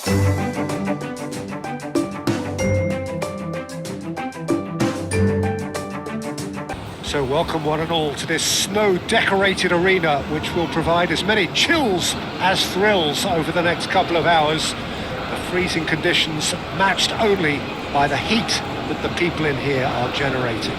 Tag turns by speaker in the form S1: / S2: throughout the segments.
S1: So welcome one and all to this snow-decorated arena, which will provide as many chills as thrills over the next couple of hours. The freezing conditions matched only by the heat that the people in here are generating.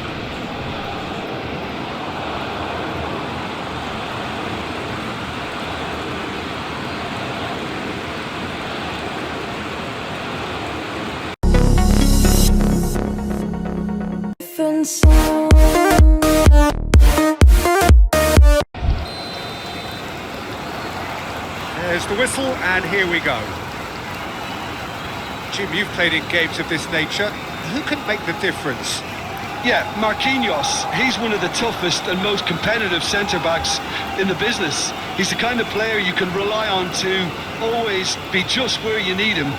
S1: There's the whistle, and here we go. Jim, you've played in games of this nature. Who can make the difference?
S2: Yeah, Marquinhos. He's one of the toughest and most competitive centre-backs in the business. He's the kind of player you can rely on to always be just where you need him,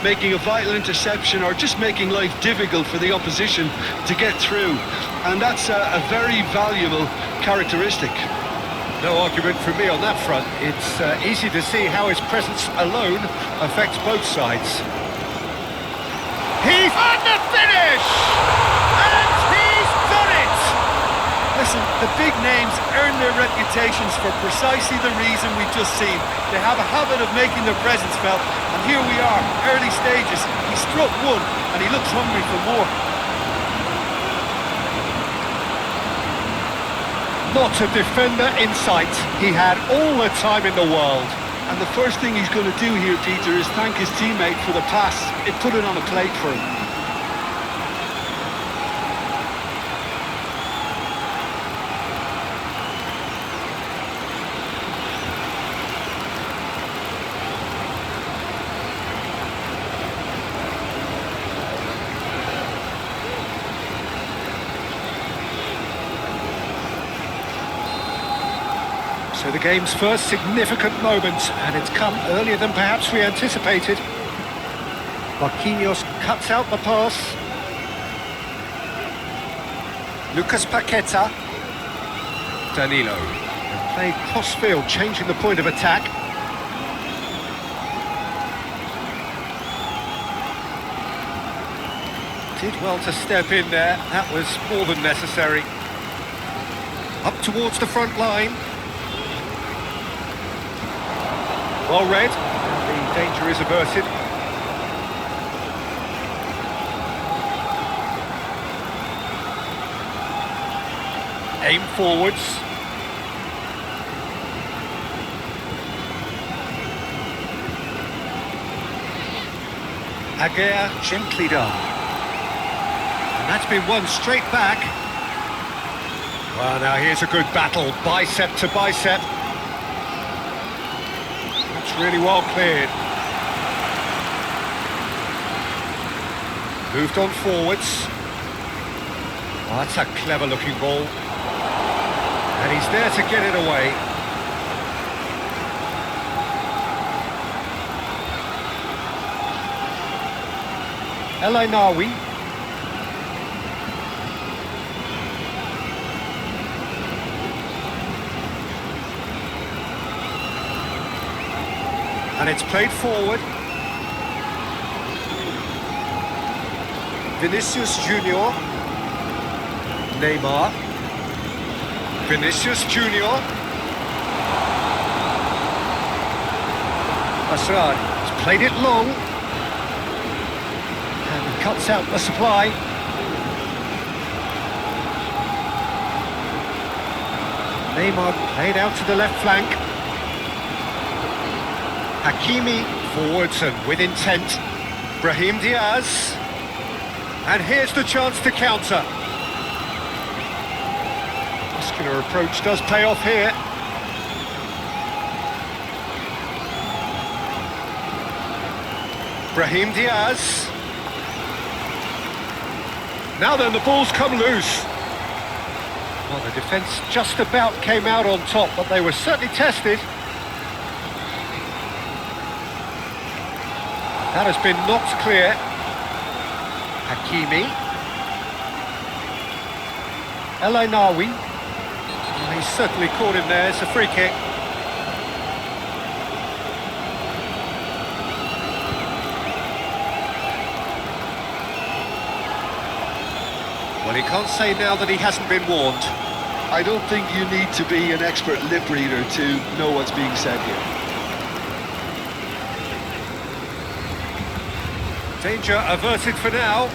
S2: making a vital interception or just making life difficult for the opposition to get through. And that's a very valuable characteristic.
S1: No argument from me on that front. It's easy to see how his presence alone affects both sides. He's on the finish! And he's done it!
S2: Listen, the big names earn their reputations for precisely the reason we've just seen. They have a habit of making their presence felt, and here we are, early stages. He struck one, and he looks hungry for more.
S1: Not a defender in sight. He had all the time in the world.
S2: And the first thing he's going to do here, Peter, is thank his teammate for the pass. It put it on a plate for him.
S1: So the game's first significant moment, and it's come earlier than perhaps we anticipated. Marquinhos cuts out the pass. Lucas Paqueta. Danilo. Played cross-field, changing the point of attack. Did well to step in there. That was more than necessary. Up towards the front line. Well read, the danger is averted. Aim forwards. Aguirre gently done. And that's been won straight back. Well, now here's a good battle, bicep to bicep. Really well cleared. Moved on forwards. Oh, that's a clever looking ball. And he's there to get it away. El Ainawi. And it's played forward. Vinícius Jr. Neymar. Vinícius Jr. Assad has played it long. And he cuts out the supply. Neymar played out to the left flank. Hakimi forwards and with intent. Brahim Diaz. And here's the chance to counter. Muscular approach does pay off here. Brahim Diaz. Now then, the ball's come loose. Well, the defence just about came out on top, but they were certainly tested. That has been knocked clear. Hakimi. El Ainawi. He's certainly caught him there. It's a free kick. Well, he can't say now that he hasn't been warned.
S2: I don't think you need to be an expert lip reader to know what's being said here.
S1: Danger averted for now.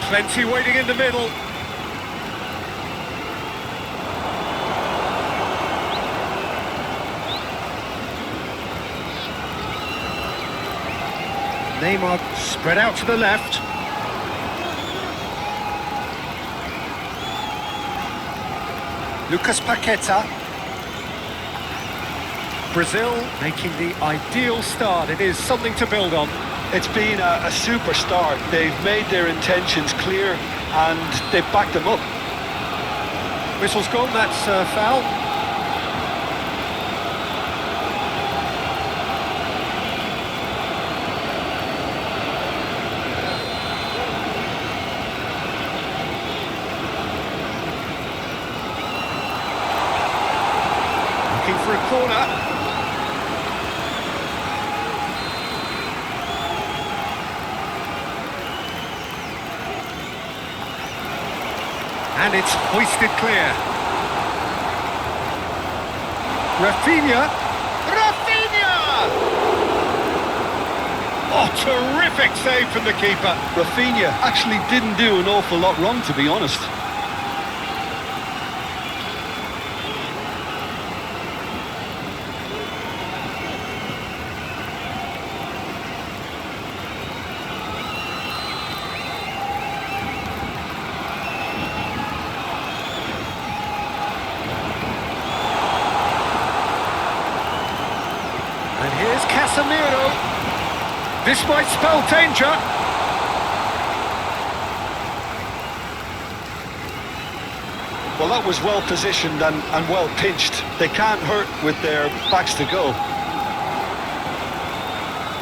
S1: Plenty waiting in the middle. Neymar spread out to the left. Lucas Paqueta. Brazil making the ideal start. It is something to build on.
S2: It's been a super start. They've made their intentions clear and they've backed them up.
S1: Whistle's gone, that's foul. Looking for a corner. And it's hoisted clear. Raphinha. Raphinha! Oh, terrific save from the keeper.
S2: Raphinha actually didn't do an awful lot wrong, to be honest.
S1: And here's Casemiro. This might spell danger.
S2: Well, that was well positioned and well pinched. They can't hurt with their backs to go.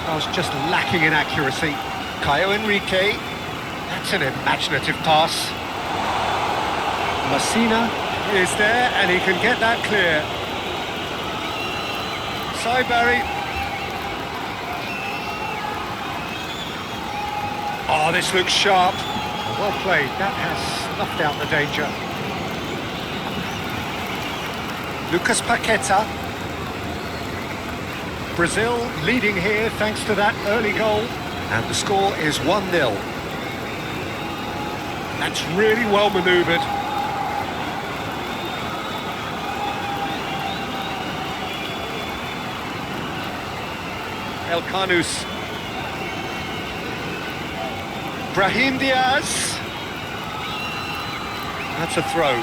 S1: I was just lacking in accuracy. Caio Henrique. That's an imaginative pass. Messina is there and he can get that clear. Barry. Oh, this looks sharp. Well played. That has snuffed out the danger. Lucas Paqueta. Brazil leading here thanks to that early goal. And the score is 1-0. That's really well manoeuvred. El Canus. Brahim Diaz. That's a throw.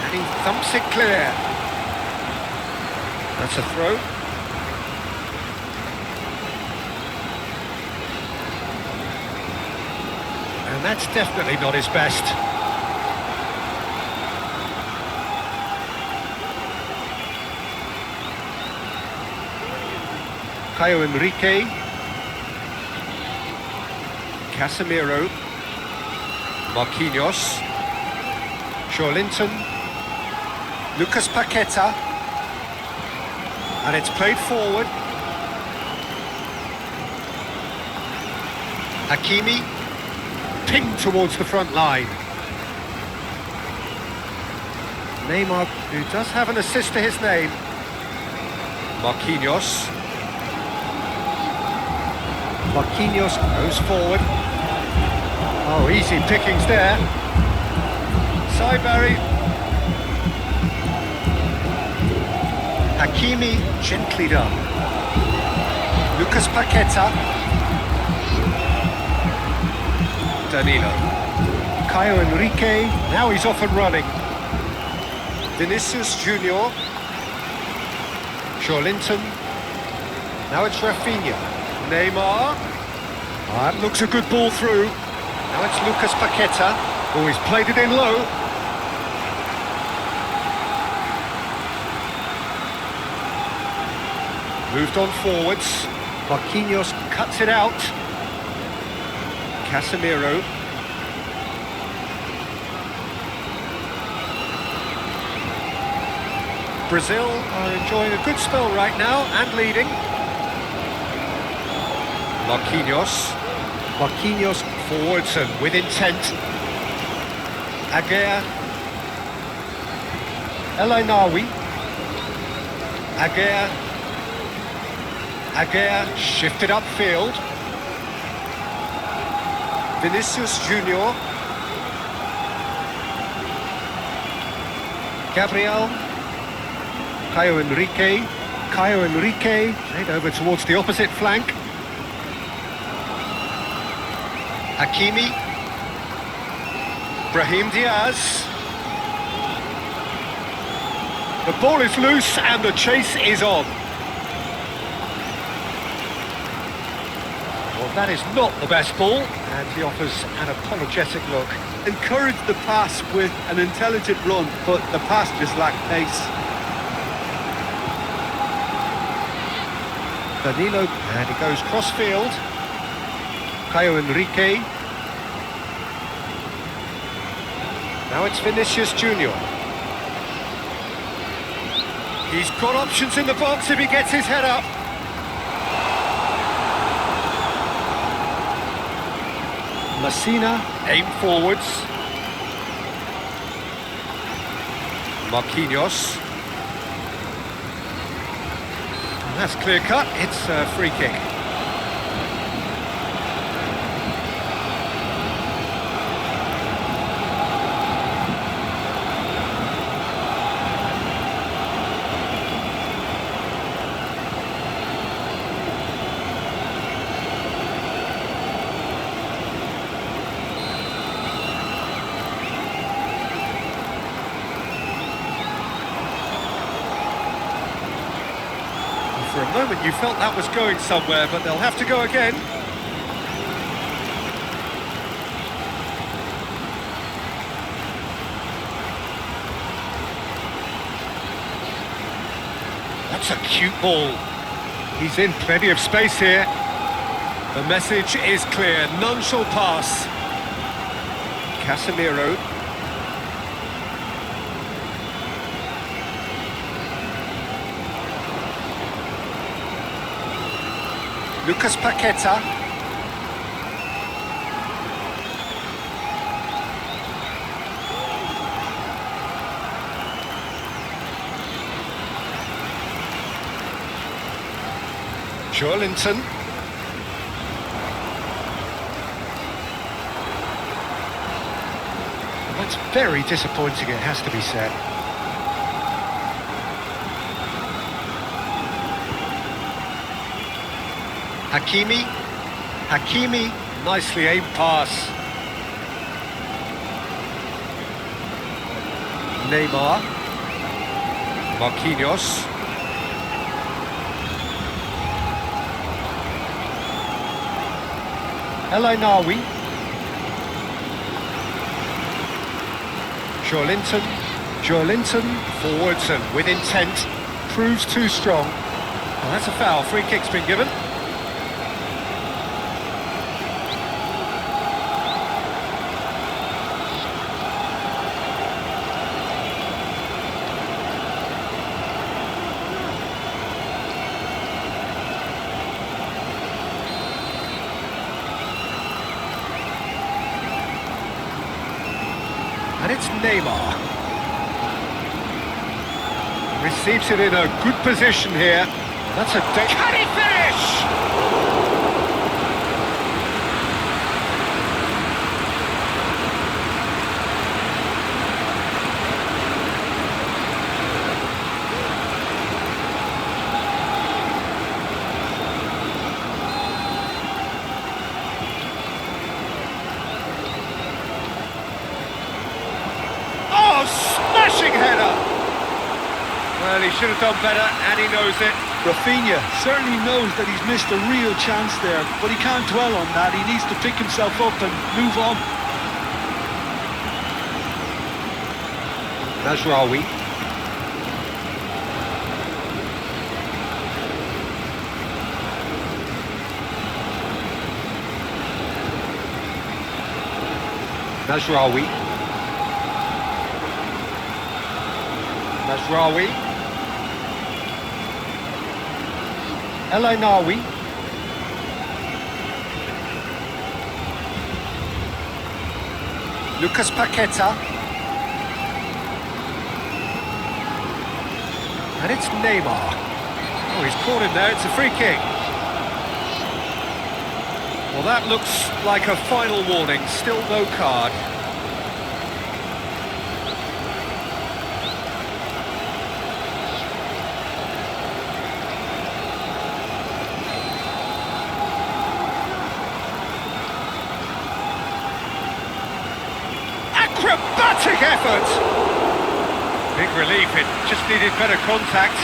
S1: And he thumps it clear. That's a throw. And that's definitely not his best. Caio Henrique. Casemiro. Marquinhos. Joelinton. Lucas Paqueta. And it's played forward. Hakimi. Pinged towards the front line. Neymar, who does have an assist to his name. Marquinhos. Marquinhos goes forward. Oh, easy pickings there. Barry. Hakimi, gently done. Lucas Paqueta. Danilo. Caio Henrique, now he's off and running. Vinícius Jr. Joelinton. Now it's Raphinha. Neymar. Oh, that looks a good ball through. Now it's Lucas Paqueta. Oh, he's played it in low. Moved on forwards. Marquinhos cuts it out. Casemiro. Brazil are enjoying a good spell right now and leading. Marquinhos. Marquinhos forwards and with intent. Aguirre. El Ainaoui. Aguirre. Aguirre shifted upfield. Vinícius Jr. Gabriel. Caio Henrique played over towards the opposite flank. Hakimi. Brahim Diaz. The ball is loose and the chase is on. Well, that is not the best ball, and he offers an apologetic look.
S2: Encouraged the pass with an intelligent run, but the pass just lacked pace.
S1: Danilo, and he goes cross-field. Caio Henrique. Now it's Vinícius Jr. He's got options in the box if he gets his head up. Messina, aim forwards. Marquinhos. That's clear cut, it's a free kick. For a moment you felt that was going somewhere, but they'll have to go again. That's a cute ball. He's in plenty of space here. The message is clear, none shall pass. Casemiro. Lucas Paqueta. Joelinton. That's very disappointing, it has to be said. Hakimi, nicely aimed pass. Neymar. Marquinhos. El Ainaoui. Joelinton forwards and with intent, proves too strong. Well, that's a foul, free kick's been given. And it's Neymar. Receives it in a good position here. That's a... Can he finish? Smashing header! Well, he should have done better, and he knows it.
S2: Raphinha certainly knows that he's missed a real chance there, but he can't dwell on that. He needs to pick himself up and move on.
S1: Mazraoui. Mazraoui. Mazraoui. El Ainaoui. Lucas Paqueta. And it's Neymar. Oh, he's caught him there, it's a free kick. Well, that looks like a final warning, still no card. Acrobatic effort! Big relief, it just needed better contact.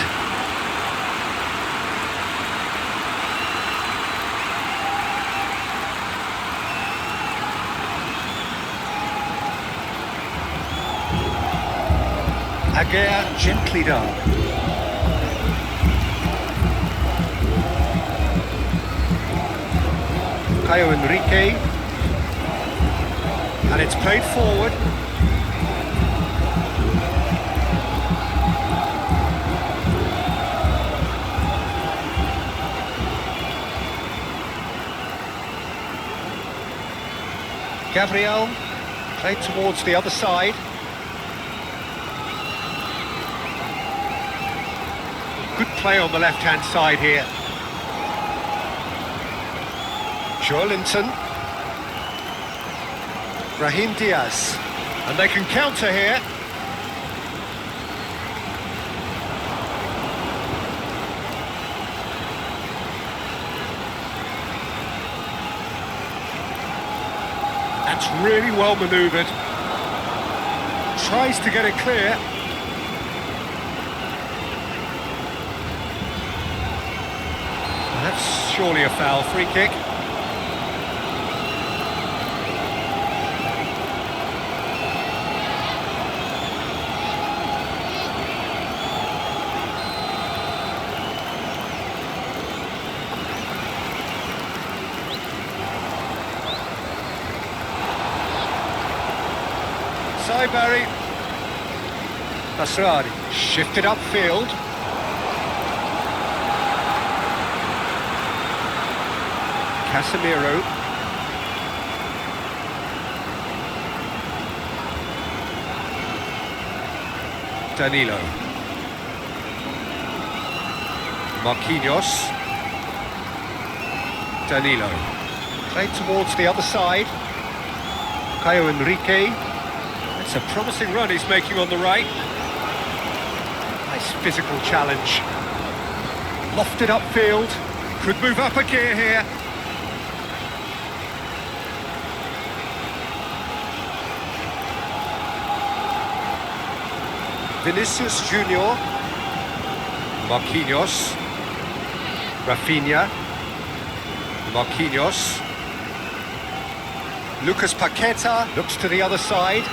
S1: Aguirre gently done. Caio Henrique. And it's played forward. Gabriel, played towards the other side. Good play on the left-hand side here. Joelinton. Brahim Diaz. And they can counter here. That's really well manoeuvred. Tries to get it clear. That's surely a foul, free kick. Barry. Nasrani shifted upfield. Casemiro. Danilo. Marquinhos. Danilo. Played towards the other side. Caio Henrique. It's a promising run he's making on the right. Nice physical challenge. Lofted upfield. Could move up a gear here. Vinícius Jr. Marquinhos. Raphinha. Marquinhos. Lucas Paqueta looks to the other side.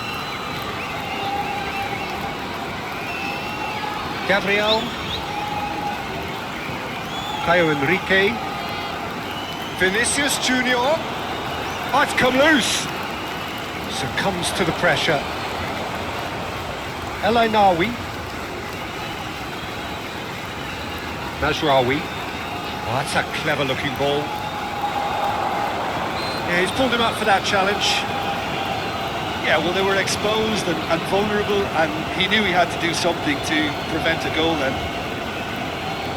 S1: Gabriel. Caio Henrique. Vinícius Jr. Oh, it's come loose. Succumbs to the pressure. El Ainaoui. Mazraoui. Oh, that's a clever looking ball. Yeah, he's pulled him up for that challenge.
S2: Yeah, well, they were exposed and vulnerable, and he knew he had to do something to prevent a goal then.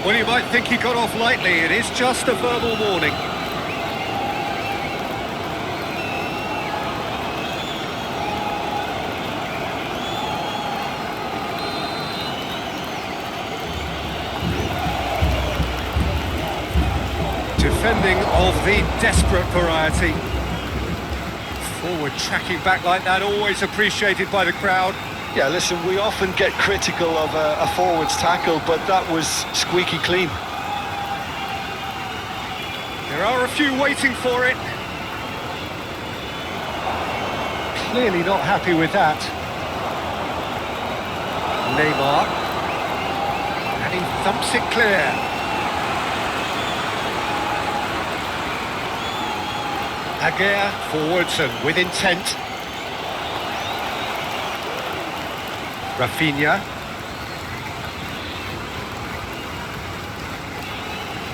S1: Well, you might think he got off lightly. It is just a verbal warning. Defending of the desperate variety. Forward tracking back like that, always appreciated by the crowd.
S2: Yeah, listen, we often get critical of a forward's tackle, but that was squeaky clean.
S1: There are a few waiting for it. Clearly not happy with that. Neymar. And he thumps it clear. Aguirre forwards and with intent. Raphinha.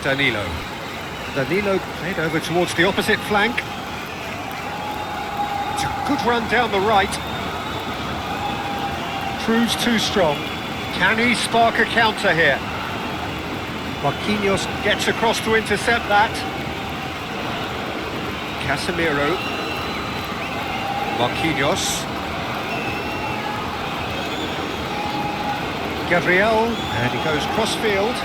S1: Danilo played over towards the opposite flank. It's a good run down the right. Proves too strong. Can he spark a counter here? Marquinhos gets across to intercept that. Casemiro. Marquinhos. Gabriel, and he goes cross-field.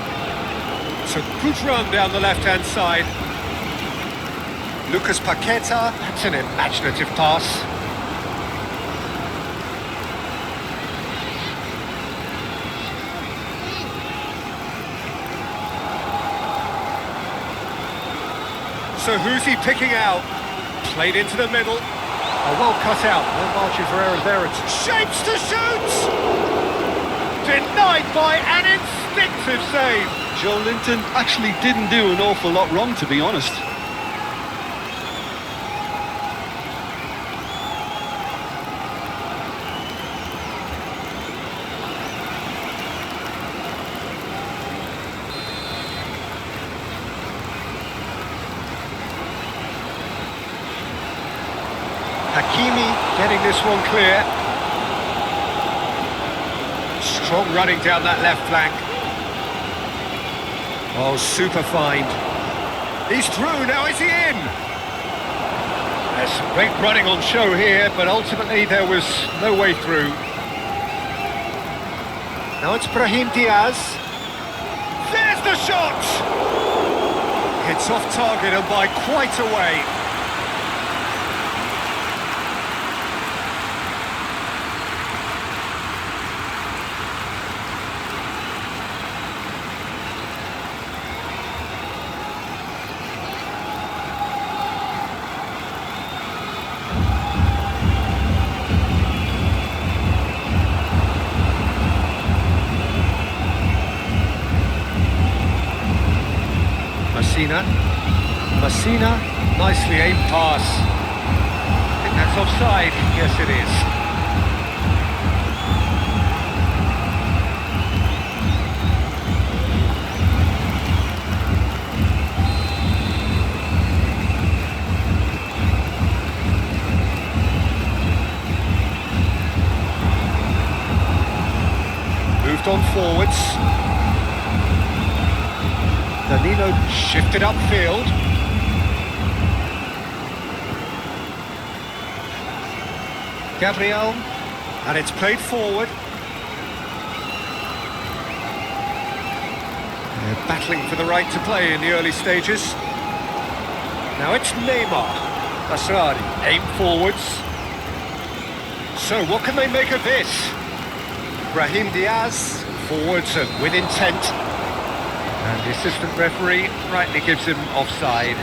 S1: It's a good run down the left-hand side. Lucas Paqueta, that's an imaginative pass. So who's he picking out? Played into the middle. Oh, well cut out. No margin for error there. It's shapes to shoot! Denied by an instinctive save.
S2: Joe Linton actually didn't do an awful lot wrong, to be honest.
S1: Hakimi getting this one clear. Strong running down that left flank. Oh, super find. He's through, now is he in? There's some great running on show here, but ultimately there was no way through. Now it's Brahim Diaz. There's the shot! It's off target and by quite a way. Messina, nicely aimed pass. I think that's offside. Yes, it is. Moved on forwards. Danilo shifted upfield. Gabriel, and it's played forward. They're battling for the right to play in the early stages. Now it's Neymar. Asrari, aim forwards. So what can they make of this? Brahim Diaz, forwards and with intent. And the assistant referee rightly gives him offside.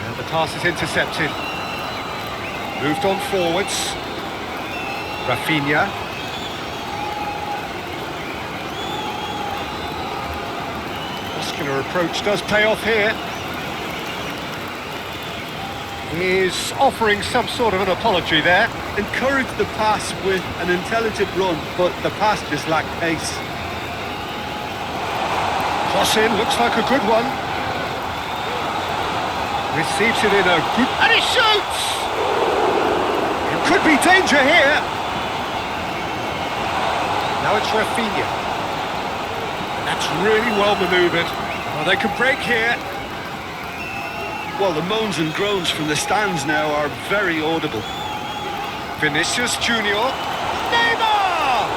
S1: And the pass is intercepted. Moved on forwards. Raphinha. Muscular approach does pay off here. He's offering some sort of an apology there.
S2: Encouraged the pass with an intelligent run, but the pass just lacked pace.
S1: Cross in, looks like a good one. Receives it in a good... and he shoots! It could be danger here. Now it's Raphinha. That's really well manoeuvred. Well, they can break here.
S2: Well, the moans and groans from the stands now are very audible.
S1: Vinícius Jr. Neymar!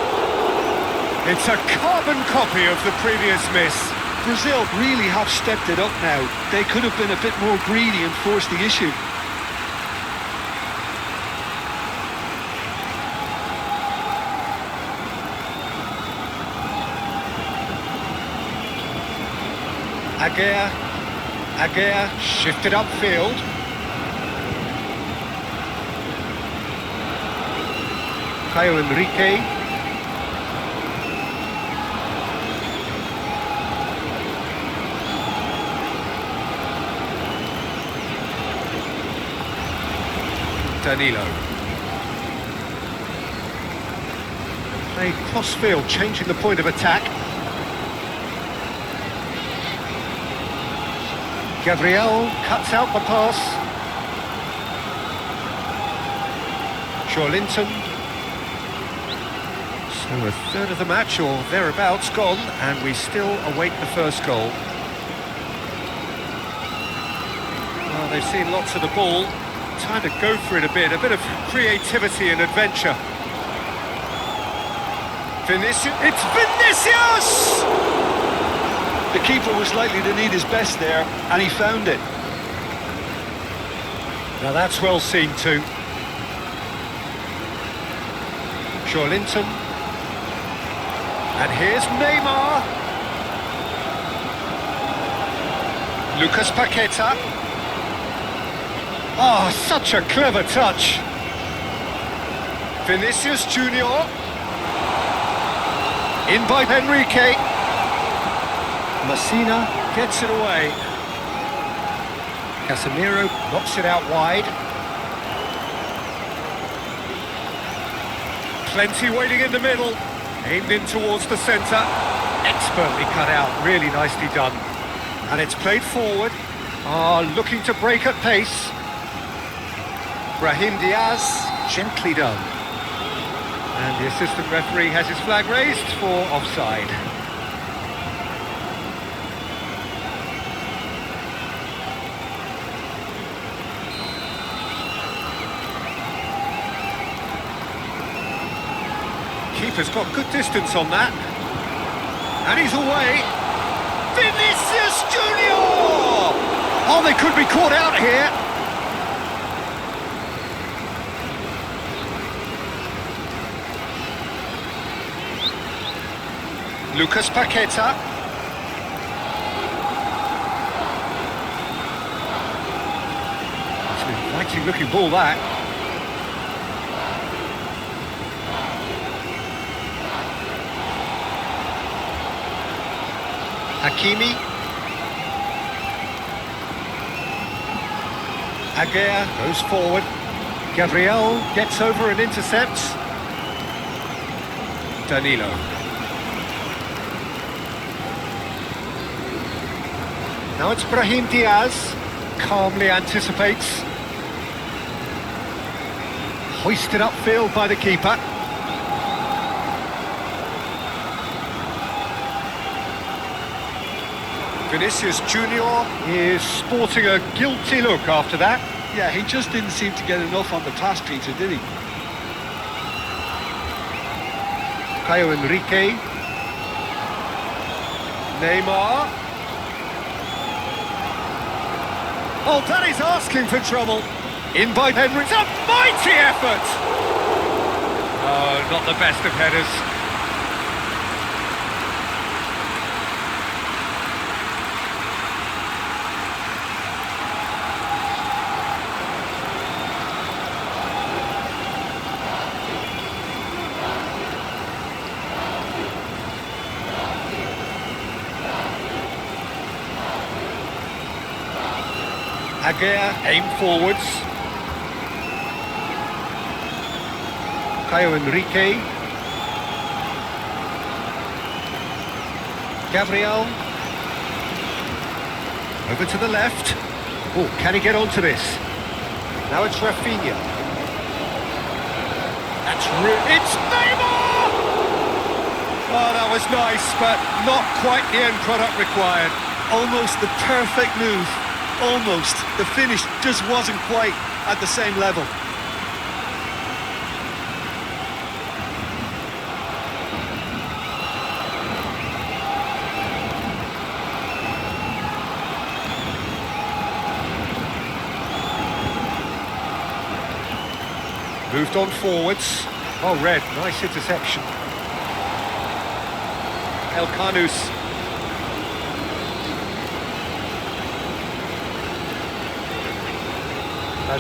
S1: It's a carbon copy of the previous miss.
S2: Brazil really have stepped it up now. They could have been a bit more greedy and forced the issue.
S1: Agea shifted upfield. Caio Henrique. Danilo. Played cross-field, changing the point of attack. Gabriel cuts out the pass. Linton. So a third of the match or thereabouts gone, and we still await the first goal. Well, they've seen lots of the ball. Time to go for it a bit of creativity and adventure. Vinícius, it's Vinícius!
S2: The keeper was likely to need his best there, and he found it.
S1: Now that's well seen too. Linton. And here's Neymar. Lucas Paqueta. Oh, such a clever touch. Vinícius Jr. In by Enrique. Messina gets it away. Casemiro knocks it out wide. Plenty waiting in the middle, aimed in towards the centre, expertly cut out, really nicely done. And it's played forward, looking to break at pace. Brahim Diaz, gently done. And the assistant referee has his flag raised for offside. Keeper's got good distance on that. And he's away. Vinícius Jr! Oh, they could be caught out here. Lucas Paqueta. It's an inviting looking ball, that. Hakimi. Aguirre goes forward. Gabriel gets over and intercepts. Danilo. Now it's Brahim Diaz. Calmly anticipates. Hoisted upfield by the keeper. Vinícius Jr is sporting a guilty look after that.
S2: Yeah, he just didn't seem to get enough on the pass, Peter, did he?
S1: Caio Enrique. Neymar. Oh, Danny's asking for trouble. In by Henry. It's a mighty effort! Oh, not the best of headers. Aguirre, aim forwards. Caio Enrique. Gabriel. Over to the left. Oh, can he get onto this? Now it's Raphinha. It's Neymar! Oh, that was nice, but not quite the end product required.
S2: Almost the perfect move. Almost. The finish just wasn't quite at the same level.
S1: Moved on forwards. Oh, Red, nice interception. El Canus.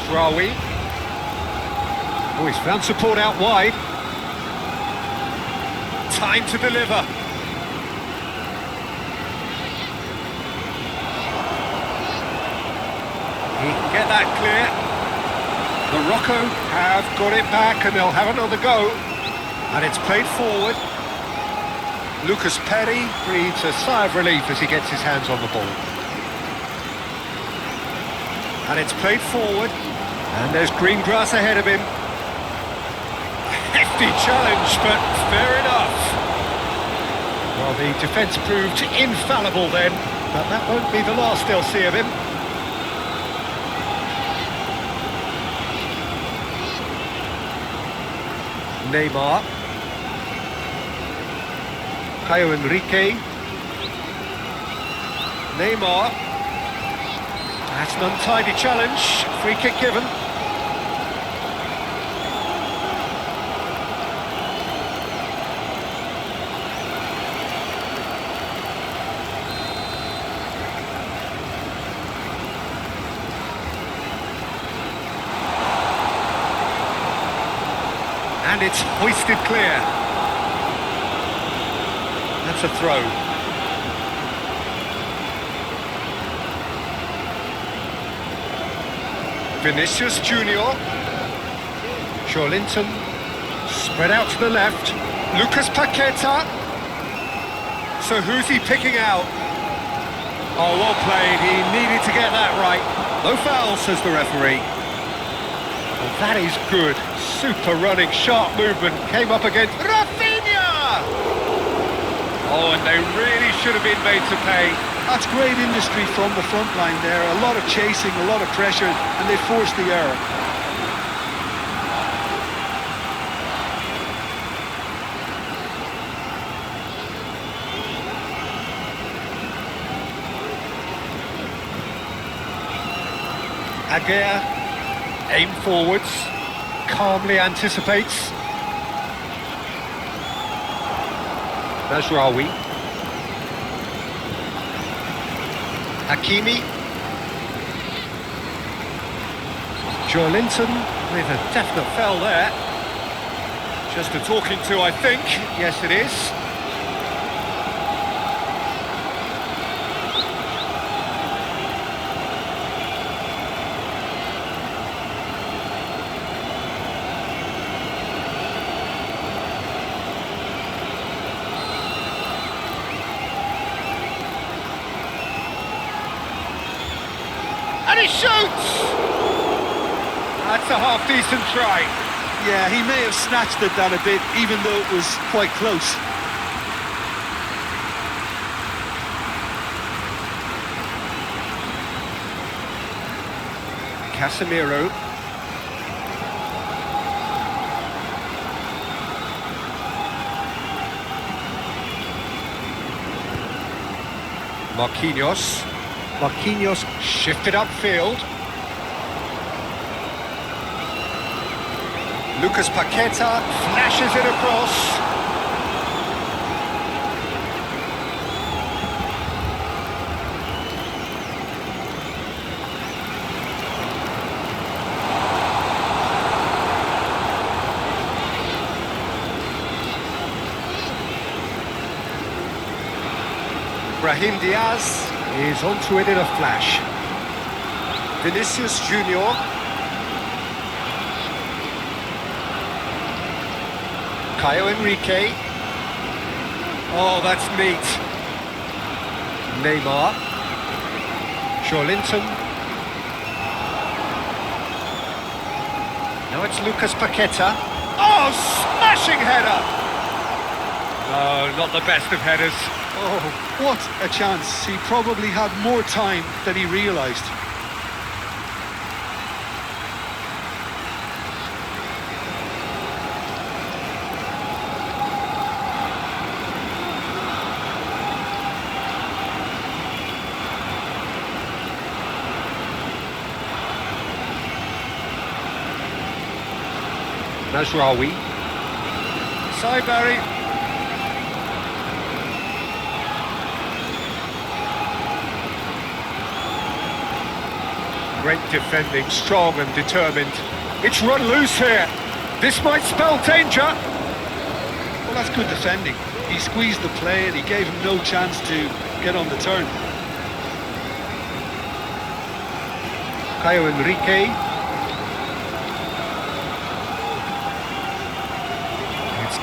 S1: Rawi. Oh, he's found support out wide. Time to deliver. He can get that clear. Morocco have got it back and they'll have another go. And it's played forward. Lucas Perry breathes a sigh of relief as he gets his hands on the ball. And it's played forward. And there's green grass ahead of him. A hefty challenge, but fair enough. Well, the defence proved infallible then, but that won't be the last they'll see of him. Neymar. Caio Henrique. Neymar. That's an untidy challenge. Free kick given. And it's hoisted clear. That's a throw. Vinícius Jr. Linton. Spread out to the left. Lucas Paqueta. So who's he picking out? Oh, well played. He needed to get that right. No foul, says the referee. Well, that is good. Super running, sharp movement. Came up against Raphinha! Oh, and they really should have been made to pay.
S2: That's great industry from the front line there. A lot of chasing, a lot of pressure, and they forced the error.
S1: Aguirre, aim forwards, calmly anticipates. Mazraoui. Hakimi. Linton with a definite foul there. Just a talking to, I think. Yes, it is. And he shoots! That's a half-decent try.
S2: Yeah, he may have snatched at that a bit, even though it was quite close.
S1: Casemiro. Marquinhos shifted upfield. Lucas Paqueta flashes it across. Brahim Diaz is onto it in a flash. Vinícius Jr. Caio Henrique. Oh, that's neat. Neymar. Linton. Now it's Lucas Paqueta. Oh, smashing header! No, not the best of headers.
S2: Oh, what a chance. He probably had more time than he realised.
S1: Mazraoui. Side Barry. Great defending, strong and determined. It's run loose here. This might spell danger.
S2: Well, that's good defending. He squeezed the play and he gave him no chance to get on the turn.
S1: Caio Henrique.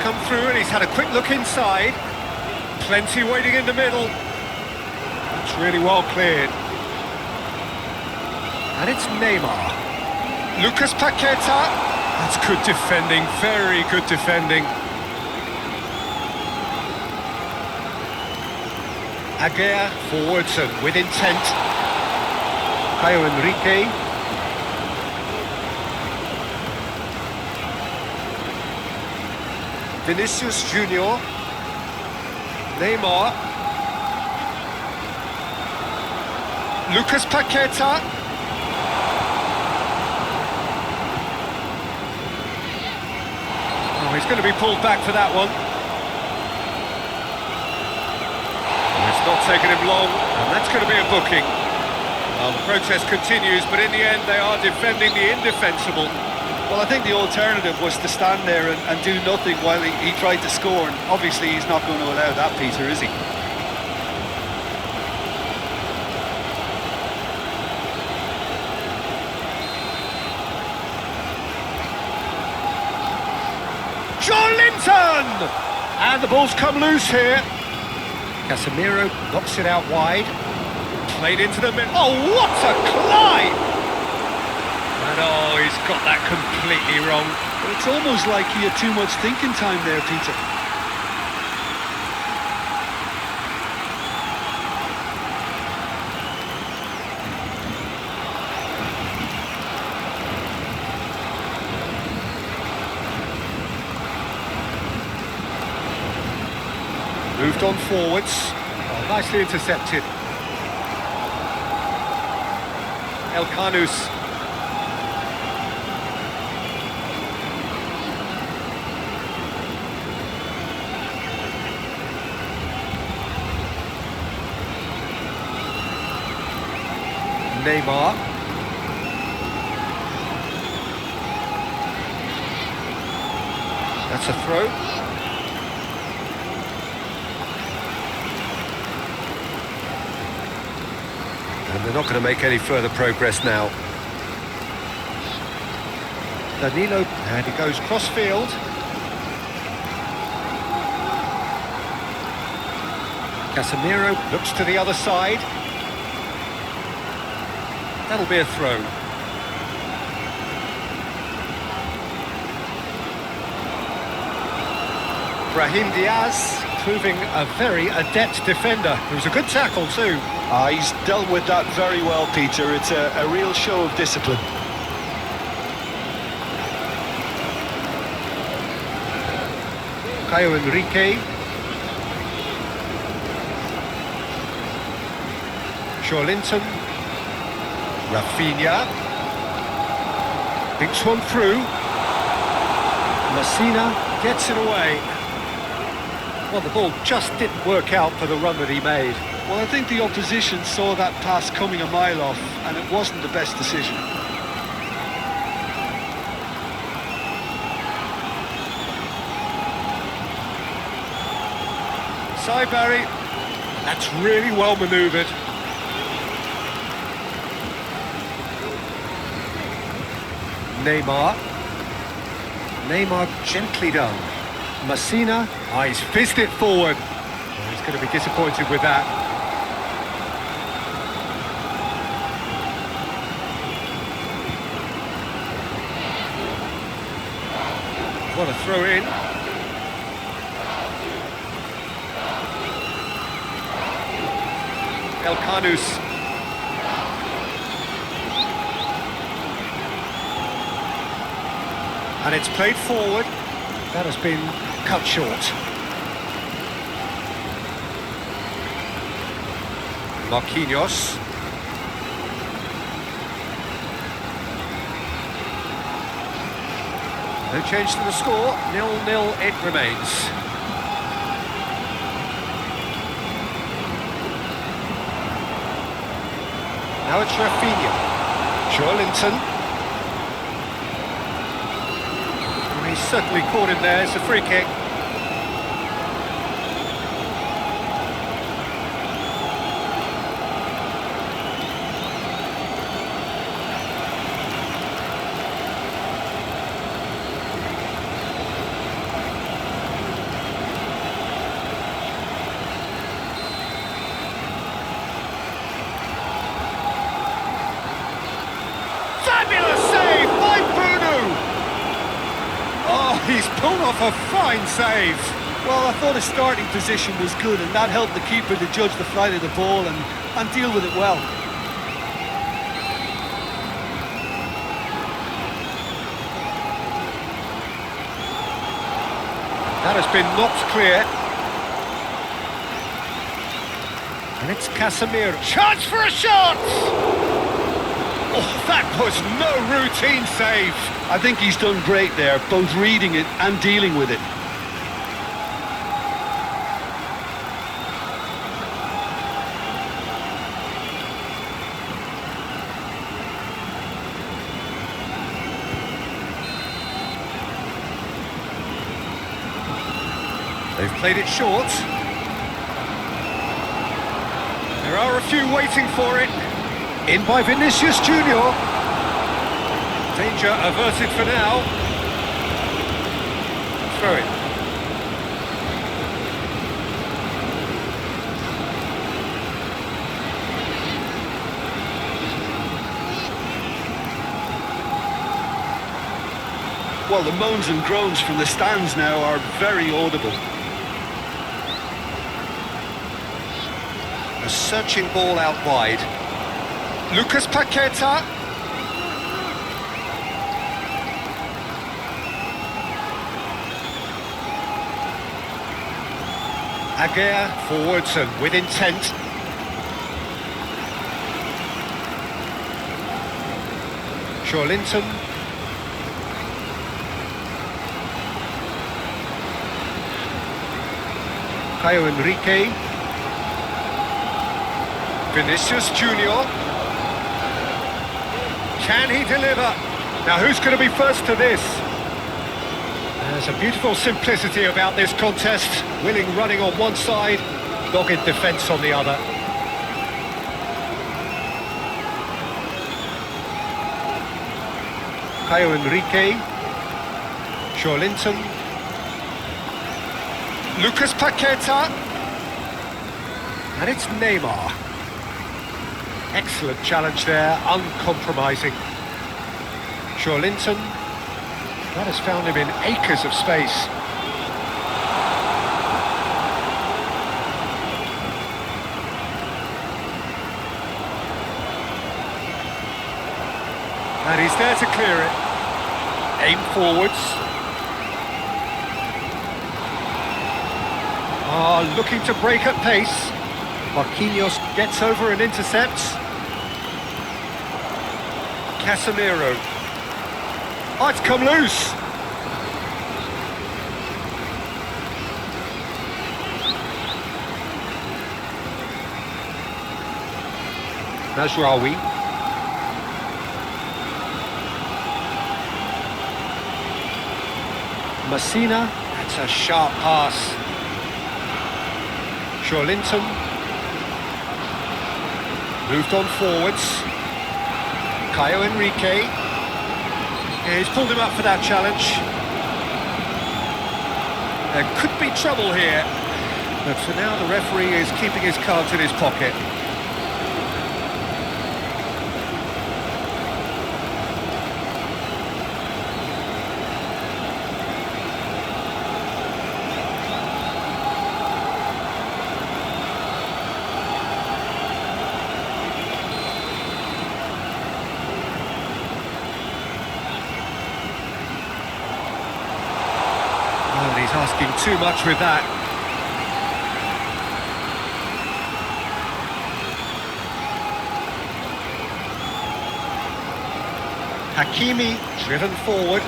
S1: come through and he's had a quick look inside. Plenty waiting in the middle. That's really well cleared. And it's Neymar. Lucas Paqueta. That's good defending, very good defending. Aguirre forwards and with intent. Caio Henrique. Vinícius Jr. Neymar. Lucas Paqueta. Oh, he's going to be pulled back for that one. It's not taken him long, and that's going to be a booking. Well, the protest continues, but in the end they are defending the indefensible.
S2: Well, I think the alternative was to stand there and do nothing while he tried to score, and obviously he's not going to allow that, Peter, is he?
S1: Linton! And the ball's come loose here. Casemiro knocks it out wide. Played into the middle. Oh, what a climb! And oh, he's got that completely wrong.
S2: But it's almost like he had too much thinking time there, Peter.
S1: Moved on forwards. Oh, nicely intercepted. El Canus. Neymar. That's a throw. And they're not going to make any further progress now. Danilo, and he goes cross-field. Casemiro looks to the other side. That'll be a throw. Brahim Diaz, proving a very adept defender. It was a good tackle too.
S2: He's dealt with that very well, Peter. It's a real show of discipline.
S1: Caio Henrique. Linton. Raphinha. Binks one through. Messina gets it away. Well, the ball just didn't work out for the run that he made.
S2: Well, I think the opposition saw that pass coming a mile off, and it wasn't the best decision.
S1: Side Barry, that's really well manoeuvred. Neymar. Neymar gently done. Messina, he's fizzed it forward. Oh, he's going to be disappointed with that. What a throw in. El Canus. And it's played forward. That has been cut short. Marquinhos. No change to the score, 0-0 it remains. Now it's Raphinha. Linton. He's certainly caught him there, it's a free kick. He's pulled off a fine save.
S2: Well, I thought his starting position was good, and that helped the keeper to judge the flight of the ball and deal with it well.
S1: That has been knocked clear. And it's Casemiro. Chance for a shot! Oh, that was no routine save.
S2: I think he's done great there, both reading it and dealing with it.
S1: They've played it short. There are a few waiting for it. In by Vinícius Jr. Danger averted for now. Throw it.
S2: Well, the moans and groans from the stands now are very audible.
S1: A searching ball out wide. Lucas Paqueta. Aguirre forwards and with intent. Linton. Caio Henrique. Vinícius Jr. Can he deliver? Now who's going to be first to this? There's a beautiful simplicity about this contest. Willing running on one side, dogged defence on the other. Caio Henrique. Linton. Lucas Paqueta. And it's Neymar. Excellent challenge there, uncompromising. Linton. That has found him in acres of space. And he's there to clear it. Aim forwards. Looking to break at pace. Marquinhos gets over and intercepts. Casemiro. Oh, it's come loose. Najraoui. Messina. That's a sharp pass. Linton. Moved on forwards. Caio Henrique. Yeah, he's pulled him up for that challenge. There could be trouble here. But for now, the referee is keeping his cards in his pocket. He's asking too much with that. Hakimi driven forward.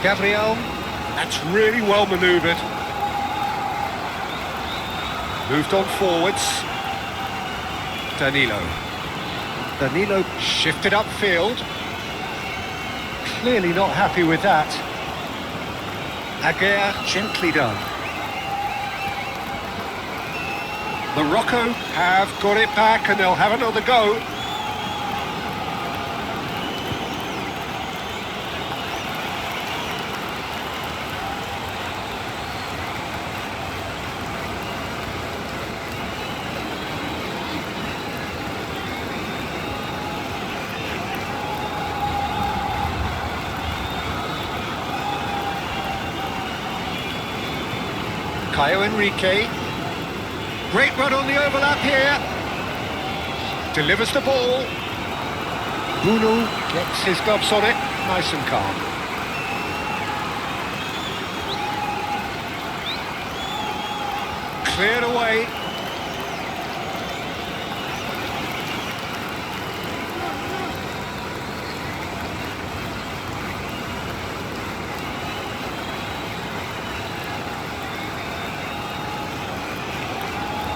S1: Gabriel, that's really well manoeuvred. Moved on forwards. Danilo shifted upfield. Clearly not happy with that. Aguirre gently done. Morocco have got it back and they'll have another go. Caio Henrique. Great run on the overlap here. Delivers the ball. Bruno gets his gloves on it, nice and calm. Cleared away.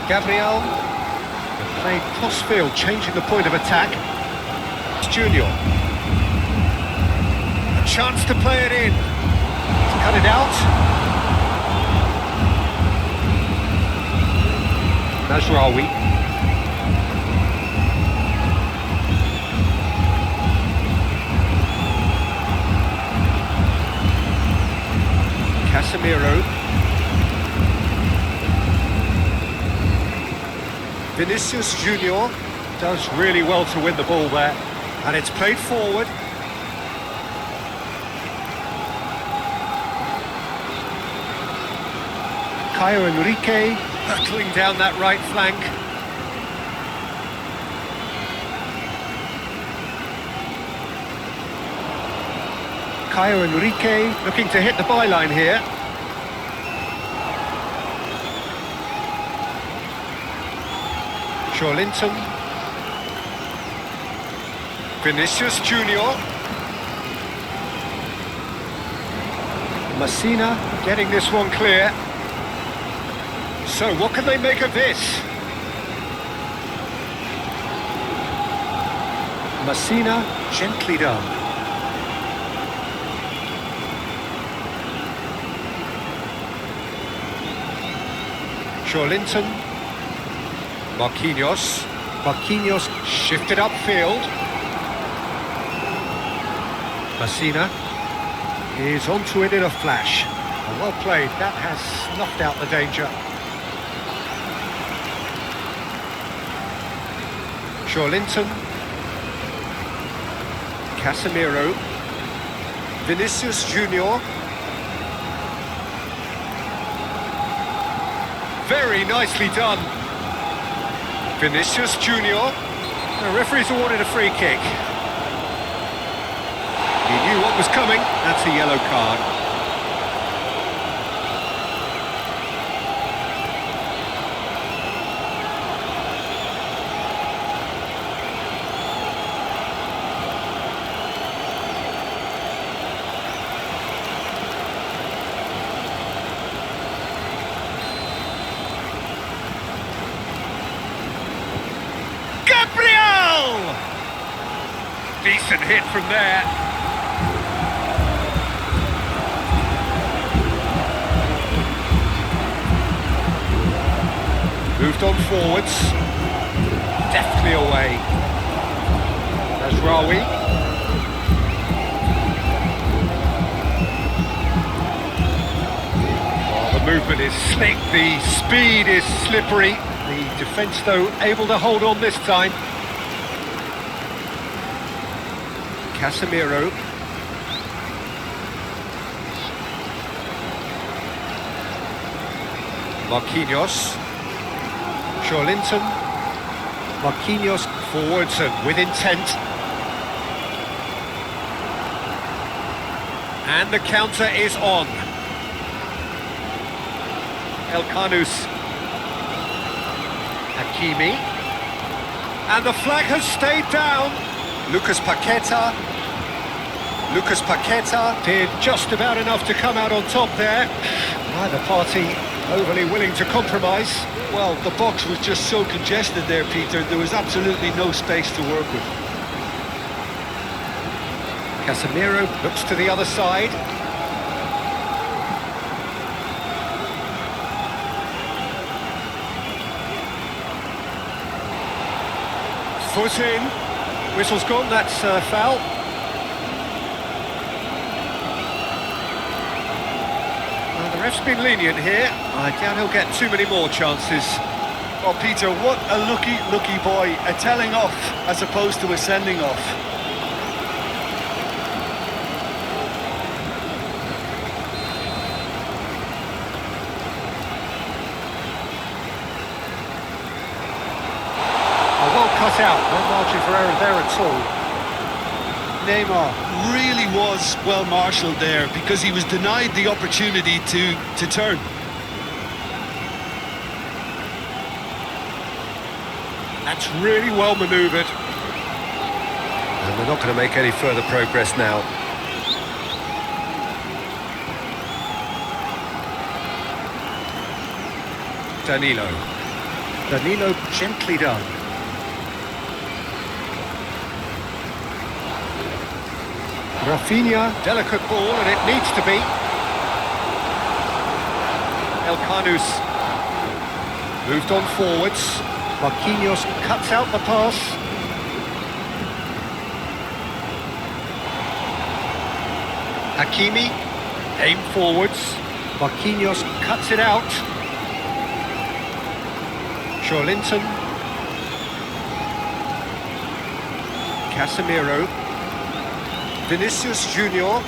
S1: Gabriel, played cross-field, changing the point of attack. Junior. A chance to play it in. To cut it out. Mazraoui. Casemiro. Vinícius Jr does really well to win the ball there, and it's played forward. Caio Henrique hurtling down that right flank. Caio Henrique looking to hit the byline here. Linton. Vinícius Jr. Messina getting this one clear. So what can they make of this? Messina gently done. Linton. Marquinhos shifted upfield. Messina is onto it in a flash. Well played, that has snuffed out the danger. Linton. Casemiro. Vinícius Jr. Very nicely done. Vinícius Jr. The referee's awarded a free kick. He knew what was coming. That's a yellow card. Decent hit from there. Moved on forwards. Deftly away. Mazraoui. Oh, the movement is slick, the speed is slippery. The defence, though, able to hold on this time. Casemiro. Marquinhos. Linton. Marquinhos forwards and with intent. And the counter is on. El Canus. Hakimi. And the flag has stayed down. Lucas Paqueta did just about enough to come out on top there. Neither party overly willing to compromise.
S2: Well, the box was just so congested there, Peter. There was absolutely no space to work with.
S1: Casemiro looks to the other side. Foot in. Whistle's gone, that's foul. Well, the ref's been lenient here. I doubt he'll get too many more chances.
S2: Oh, Peter, what a lucky boy. A telling off as opposed to a sending off.
S1: out. No margin for error there at all.
S2: Neymar really was well marshalled there because he was denied the opportunity to turn.
S1: That's really well manoeuvred. And they're not going to make any further progress now. Danilo gently done. Raphinha, delicate ball, and it needs to be. El Canus moved on forwards. Marquinhos cuts out the pass. Hakimi, aim forwards. Marquinhos cuts it out. Linton, Casemiro, Vinícius Jr,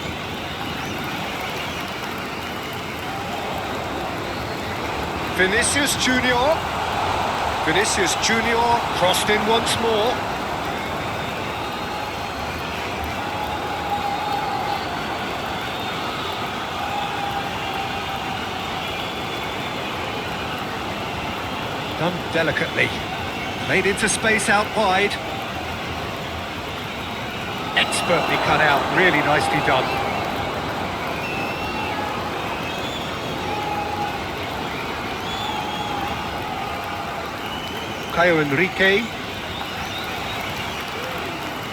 S1: Vinícius Jr crossed in once more. Done delicately, played into space out wide. Expertly cut out, really nicely done. Caio Henrique.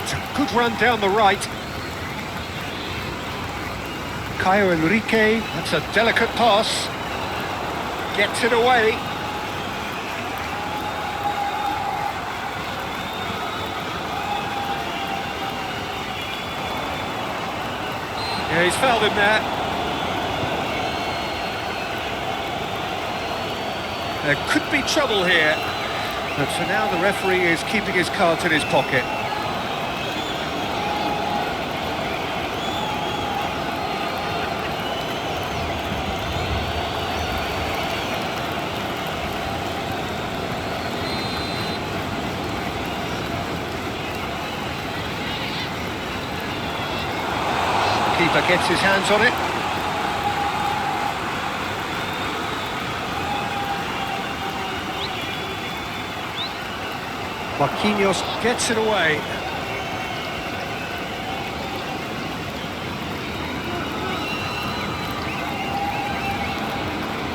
S1: It's a good run down the right. Caio Henrique, that's a delicate pass. Gets it away. Yeah, he's fouled him there. There could be trouble here, but for now the referee is keeping his cards in his pocket. Keeper gets his hands on it. Marquinhos gets it away.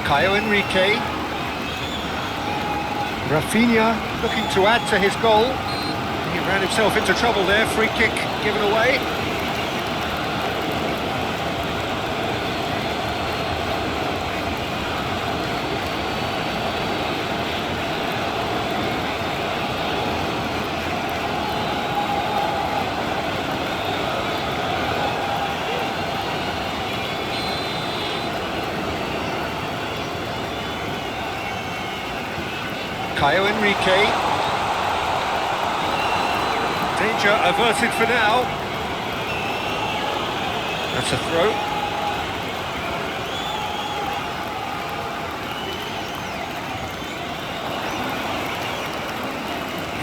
S1: Caio Henrique. Raphinha looking to add to his goal. He ran himself into trouble there. Free kick given away. Caio Henrique. Danger averted for now. That's a throw.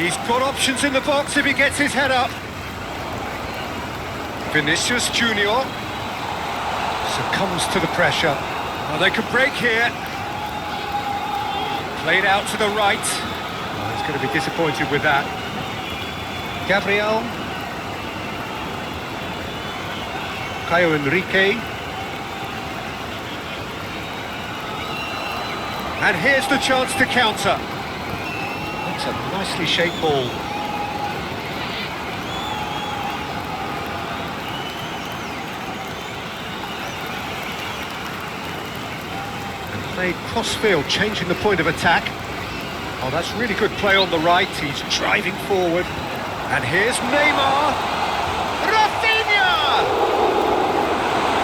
S1: He's got options in the box if he gets his head up. Vinícius Jr succumbs to the pressure. Oh, they could break here. Played out to the right. Oh, he's going to be disappointed with that. Gabriel. Caio Henrique. And here's the chance to counter. That's a nicely shaped ball. Played cross-field, changing the point of attack. Oh, that's really good play on the right. He's driving forward. And here's Neymar. Raphinha!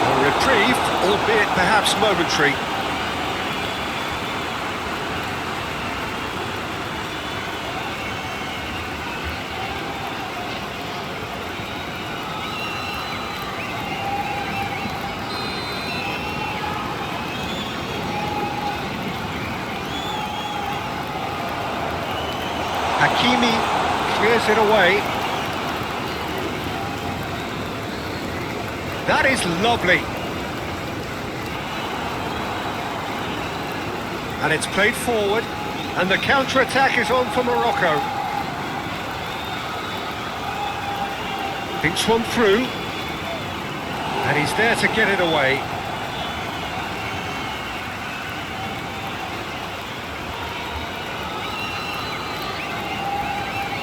S1: A reprieve, albeit perhaps momentary. Hakimi Clears it away. That is lovely. And it's played forward, and the counter-attack is on for Morocco. Thinks one through, and he's there to get it away.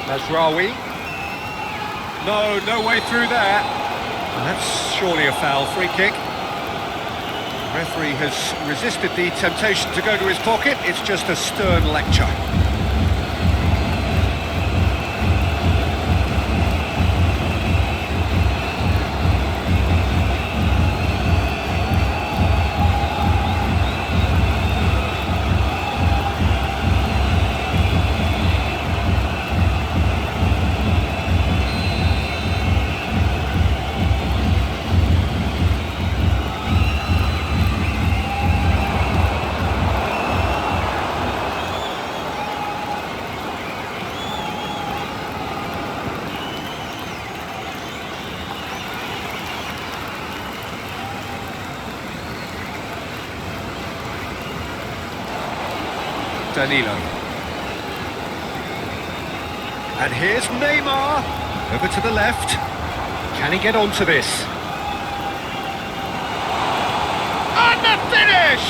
S1: Mazraoui. No way through there. And that's surely a foul. Free kick. The referee has resisted the temptation to go to his pocket. It's just a stern lecture. Danilo. And here's Neymar. Over to the left. Can he get onto this? And the finish!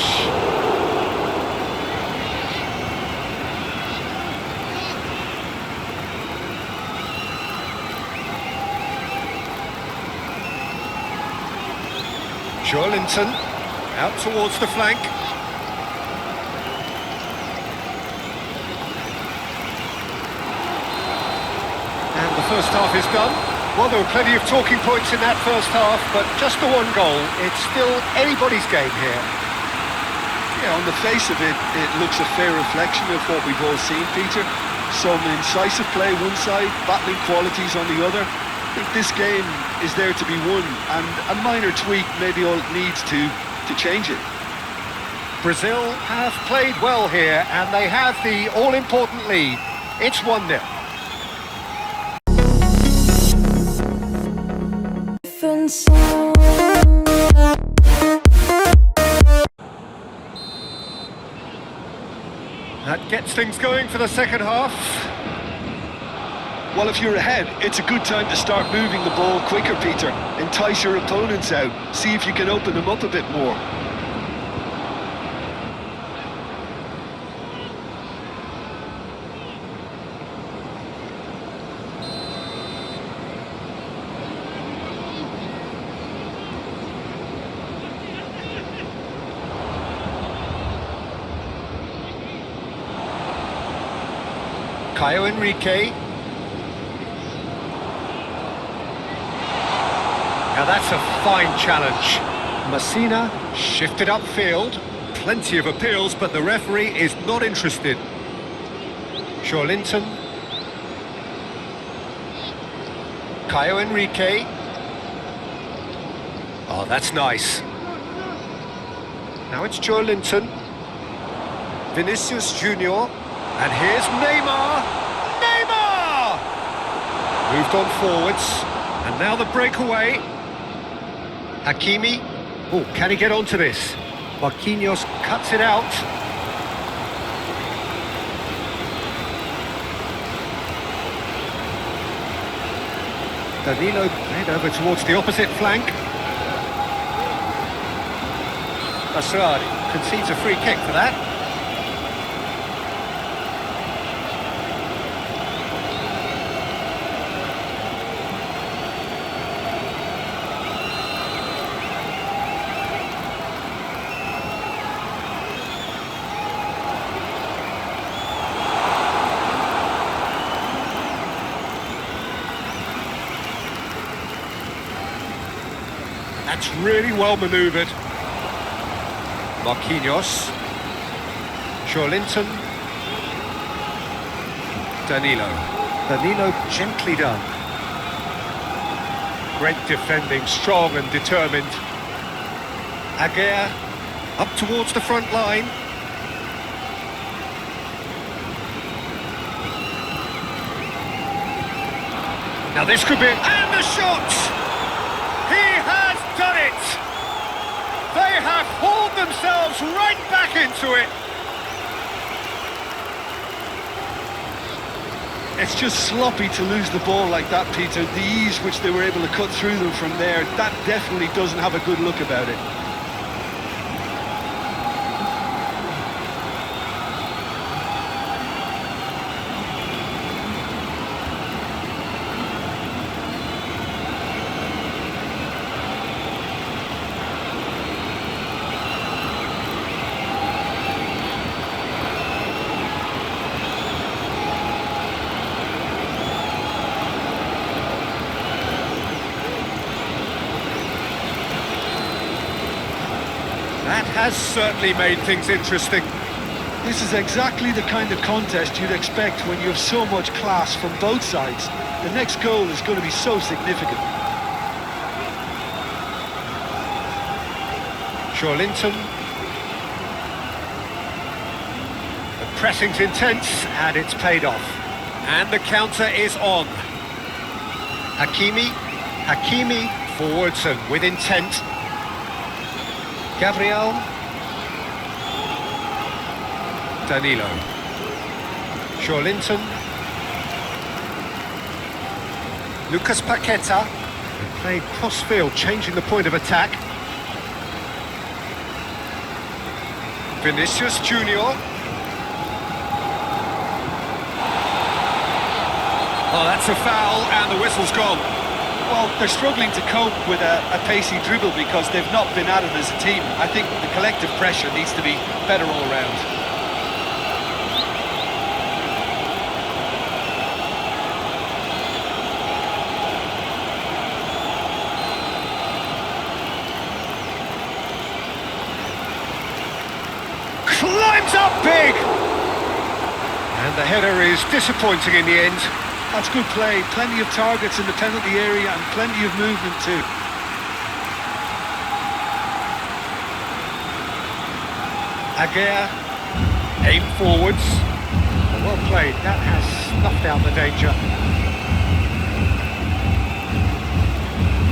S1: Joelinton out towards the flank. First half is done. Well, there were plenty of talking points in that first half, but just the one goal. It's still anybody's game here.
S2: Yeah, on the face of it, it looks a fair reflection of what we've all seen, Peter. Some incisive play one side, battling qualities on the other. I think this game is there to be won, and a minor tweak may be all it needs to change it.
S1: Brazil have played well here, and they have the all-important lead. It's 1-0. That gets things going for the second half.
S2: Well, if you're ahead, it's a good time to start moving the ball quicker, Peter. Entice your opponents out. See if you can open them up a bit more.
S1: Caio Henrique. Now that's a fine challenge. Messina shifted upfield. Plenty of appeals, but the referee is not interested. Joelinton. Caio Henrique. Oh, that's nice. Now it's Joelinton. Vinícius Jr. And here's Neymar! Neymar! Moved on forwards. And now the breakaway. Hakimi. Oh, can he get onto this? Marquinhos cuts it out. Danilo played over towards the opposite flank. Masradi concedes a free kick for that. That's really well manoeuvred. Marquinhos. Joelinton. Danilo. Danilo gently done. Great defending, strong and determined. Aguirre up towards the front line. Now this could be... And the shot! He has done it! They have hauled themselves right back into it.
S2: It's just sloppy to lose the ball like that, Peter. The ease which they were able to cut through them from there, that definitely doesn't have a good look about it.
S1: That has certainly made things interesting.
S2: This is exactly the kind of contest you'd expect when you have so much class from both sides. The next goal is going to be so significant.
S1: Linton. The pressing's intense and it's paid off. And the counter is on. Hakimi forwards and with intent. Gabriel. Danilo. Linton. Lucas Paqueta. Played cross-field, changing the point of attack. Vinícius Jr. Oh, that's a foul, and the whistle's gone.
S2: Well, they're struggling to cope with a pacey dribble because they've not been at it as a team. I think the collective pressure needs to be better all round.
S1: Climbs up big! And the header is disappointing in the end.
S2: That's good play. Plenty of targets in the penalty area and plenty of movement too.
S1: Aguirre, aim forwards. Well played, that has snuffed out the danger.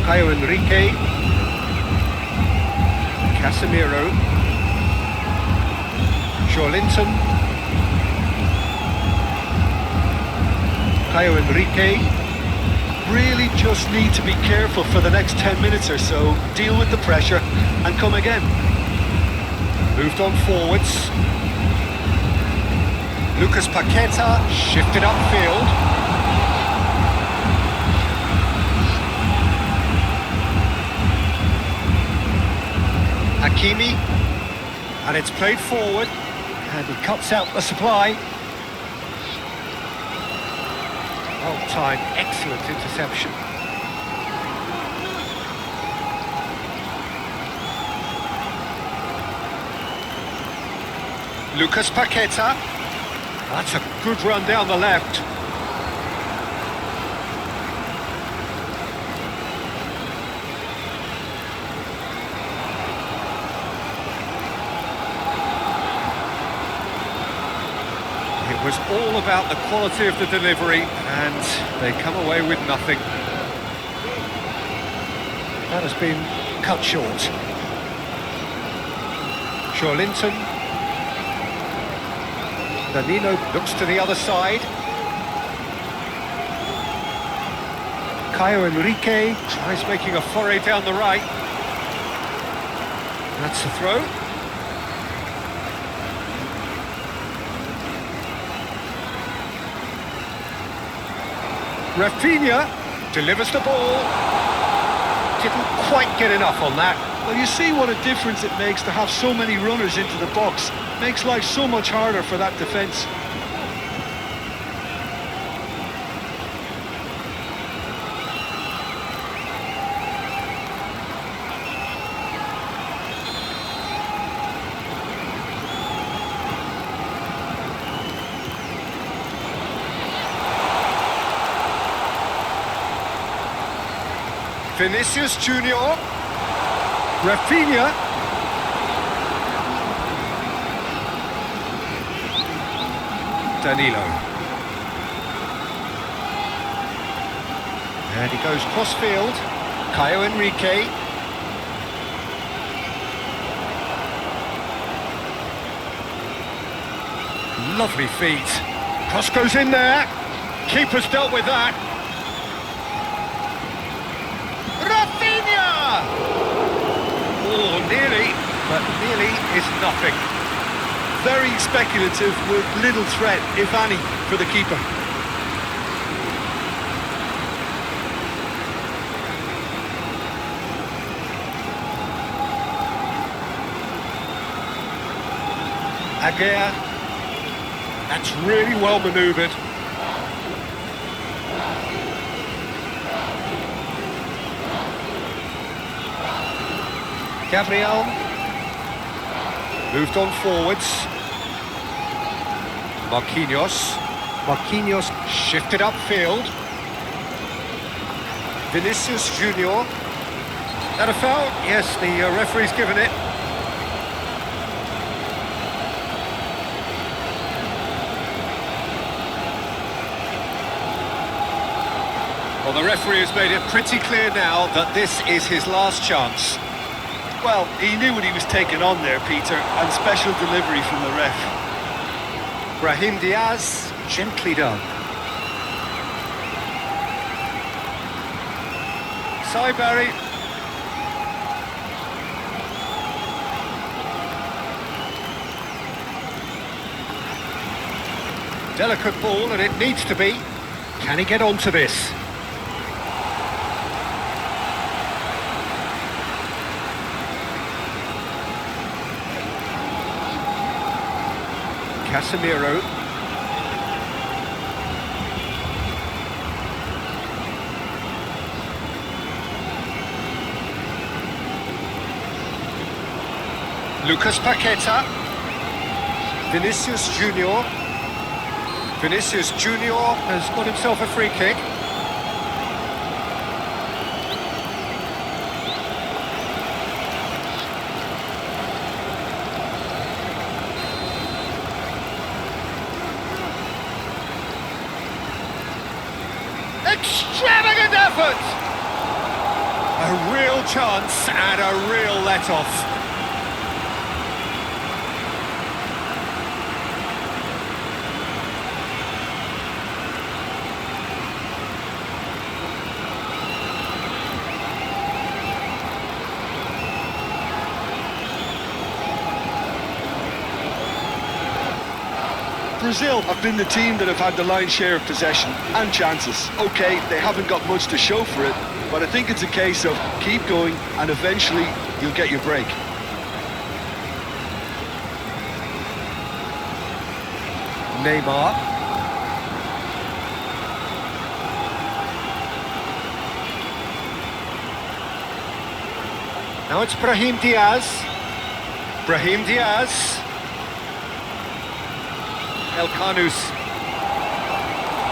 S1: Caio Henrique. Casemiro. Linton. Caio Henrique.
S2: Really just need to be careful for the next 10 minutes or so. Deal with the pressure and come again.
S1: Moved on forwards. Lucas Paqueta shifted upfield. Hakimi. And it's played forward. And he cuts out the supply. Well timed, excellent interception. Lucas Paqueta. That's a good run down the left. It was all about the quality of the delivery, and they come away with nothing. That has been cut short. Linton. Danilo looks to the other side. Caio Henrique tries making a foray down the right. That's a throw. Raphinha delivers the ball. Didn't quite get enough on that.
S2: Well, you see what a difference it makes to have so many runners into the box. Makes life so much harder for that defence.
S1: Vinícius Jr. Raphinha. Danilo. And he goes cross-field. Caio Henrique. Lovely feet. Cross goes in there. Keeper's dealt with that. Raphinha! Oh, nearly, but nearly is nothing.
S2: Very speculative with little threat, if any, for the keeper.
S1: Aguirre. That's really well manoeuvred. Gabriel. Moved on forwards. Marquinhos. Marquinhos shifted upfield. Vinícius Jr. That a foul? Yes, the referee's given it. Well, the referee has made it pretty clear now that this is his last chance.
S2: Well, he knew what he was taking on there, Peter, and special delivery from the ref.
S1: Brahim Diaz, gently done. Saibari. Delicate ball, and it needs to be. Can he get onto this? Casemiro. Lucas Paqueta. Vinícius Jr. Vinícius Jr. has got himself a free kick. Extravagant effort! A real chance and a real let-off.
S2: Brazil have been the team that have had the lion's share of possession and chances. Okay, they haven't got much to show for it, but I think it's a case of keep going and eventually you'll get your break.
S1: Neymar. Now it's Brahim Diaz. Brahim Diaz. El Canus.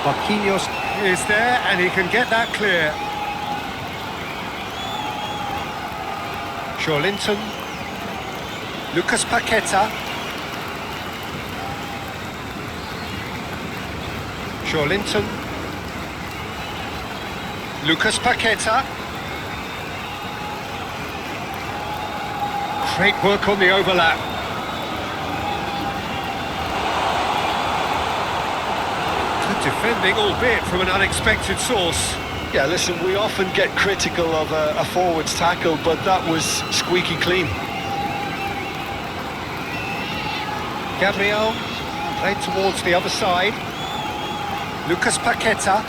S1: Marquinhos is there and he can get that clear. Linton. Lucas Paqueta. Linton. Lucas Paqueta. Great work on the overlap. Defending, albeit from an unexpected source.
S2: Yeah, listen, we often get critical of a forward's tackle, but that was squeaky clean.
S1: Gabriel played towards the other side. Lucas Paqueta.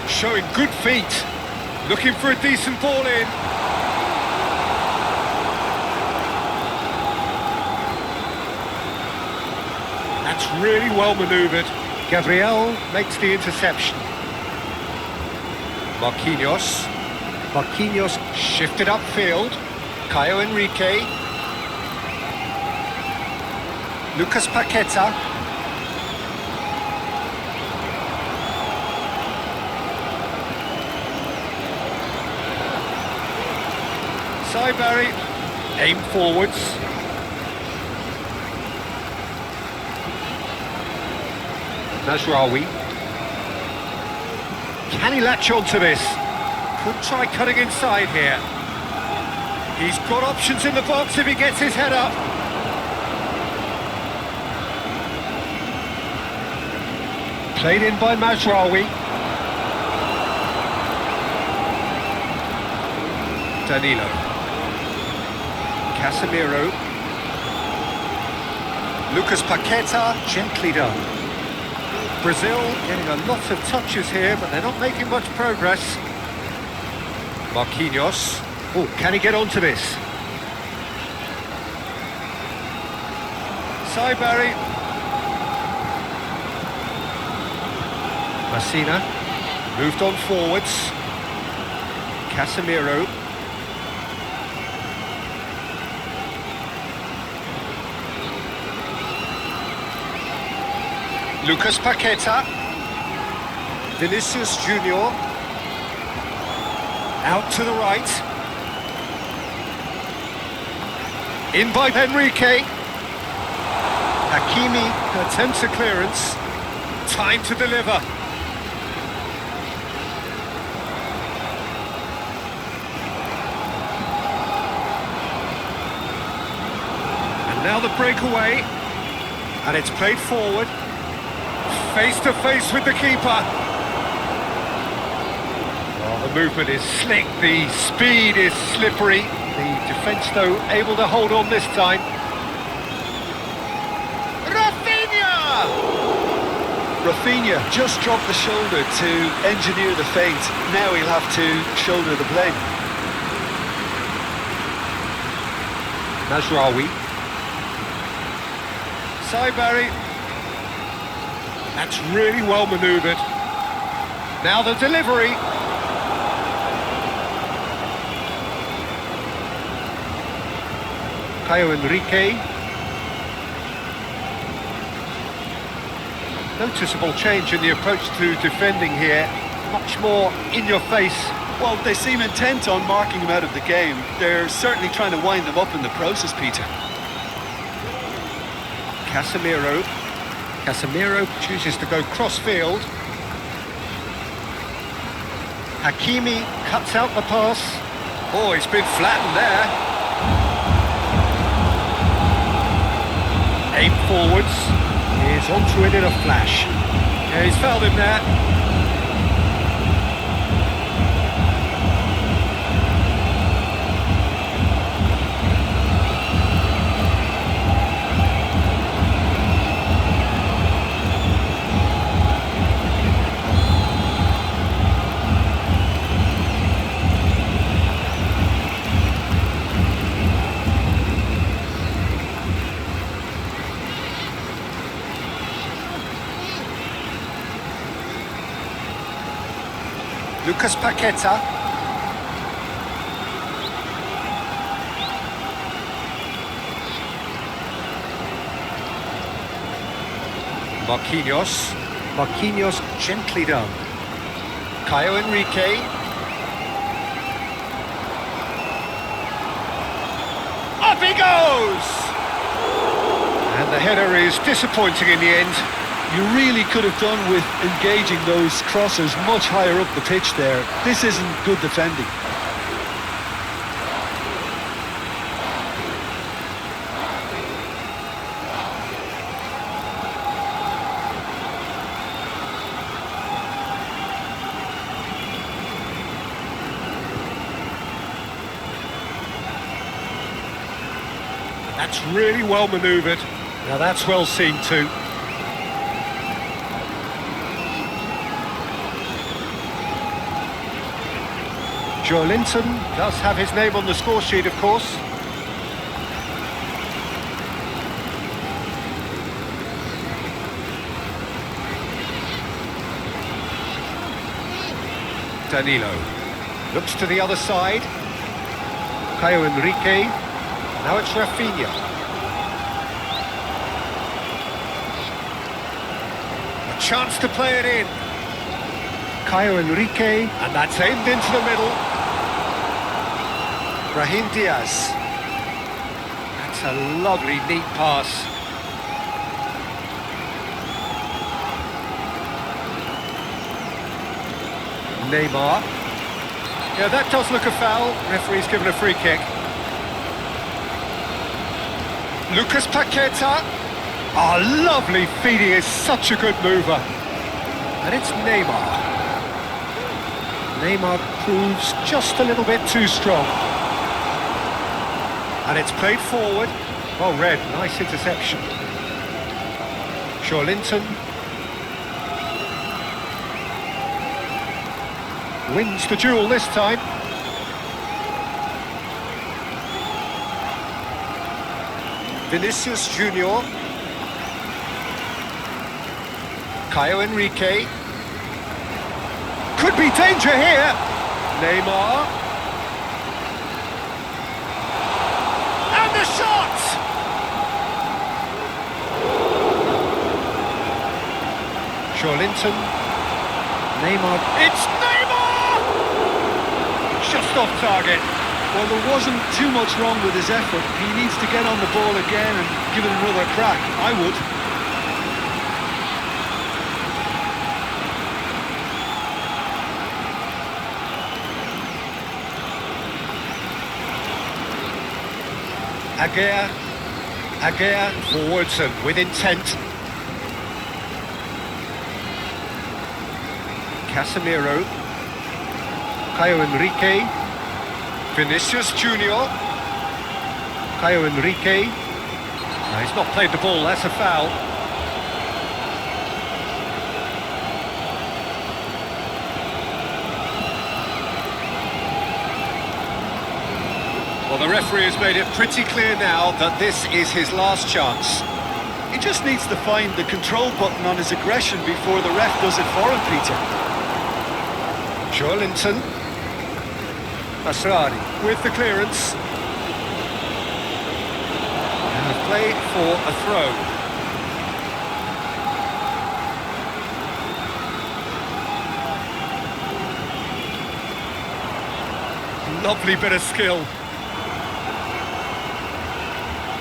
S1: Showing good feet. Looking for a decent ball in. That's really well manoeuvred. Gabriel makes the interception. Marquinhos. Marquinhos shifted upfield. Caio Henrique. Lucas Paqueta. Saibari. Aim forwards. Nasraoui. Can he latch on to this? Could try cutting inside here. He's got options in the box if he gets his head up. Played in by Nasraoui. Danilo. Casemiro. Lucas Paqueta, gently done. Brazil getting a lot of touches here, but they're not making much progress. Marquinhos. Oh, can he get onto this? Saibari. Messina. Moved on forwards. Casemiro. Lucas Paqueta. Vinícius Jr. Out to the right. In by Enrique. Hakimi attempts a clearance. Time to deliver. And now the breakaway. And it's played forward. Face to face with the keeper. Well, the movement is slick, the speed is slippery. The defence, though, able to hold on this time. Raphinha!
S2: Raphinha just dropped the shoulder to engineer the feint. Now he'll have to shoulder the blame.
S1: Nasraoui. Saibari. That's really well manoeuvred. Now the delivery. Caio Enrique. Noticeable change in the approach to defending here. Much more in your face.
S2: Well, they seem intent on marking him out of the game. They're certainly trying to wind him up in the process, Peter.
S1: Casemiro. Casemiro chooses to go cross-field. Hakimi cuts out the pass. Oh, he's been flattened there. Aim forwards. He's onto it in a flash. Yeah, he's fouled him there. Lucas Paqueta. Marquinhos. Marquinhos gently done. Caio Enrique. Up he goes! And the header is disappointing in the end.
S2: You really could have done with engaging those crossers much higher up the pitch there. This isn't good defending.
S1: That's really well manoeuvred. Now that's well seen too. Joe Linton does have his name on the score sheet, of course. Danilo looks to the other side. Caio Enrique. Now it's Raphinha. A chance to play it in. Caio Enrique, and that's aimed into the middle. Brahim Diaz. That's a lovely, neat pass. Neymar. Yeah, that does look a foul. Referee's given a free kick. Lucas Paqueta. Oh, lovely feed. He is such a good mover. And it's Neymar. Neymar proves just a little bit too strong. And it's played forward. Well read, nice interception. Linton wins the duel this time. Vinícius Jr. Caio Henrique. Could be danger here. Neymar. And the shot! Linton. Neymar. It's Neymar! Just off target.
S2: Well, there wasn't too much wrong with his effort. He needs to get on the ball again and give it another crack. I would.
S1: Agea forwards and with intent. Casemiro, Caio Henrique, Vinícius Jr, Caio Henrique. No, he's not played the ball, that's a foul. Well, the referee has made it pretty clear now that this is his last chance.
S2: He just needs to find the control button on his aggression before the ref does it for him, Peter.
S1: Linton. Masrari with the clearance. And a play for a throw. Lovely bit of skill.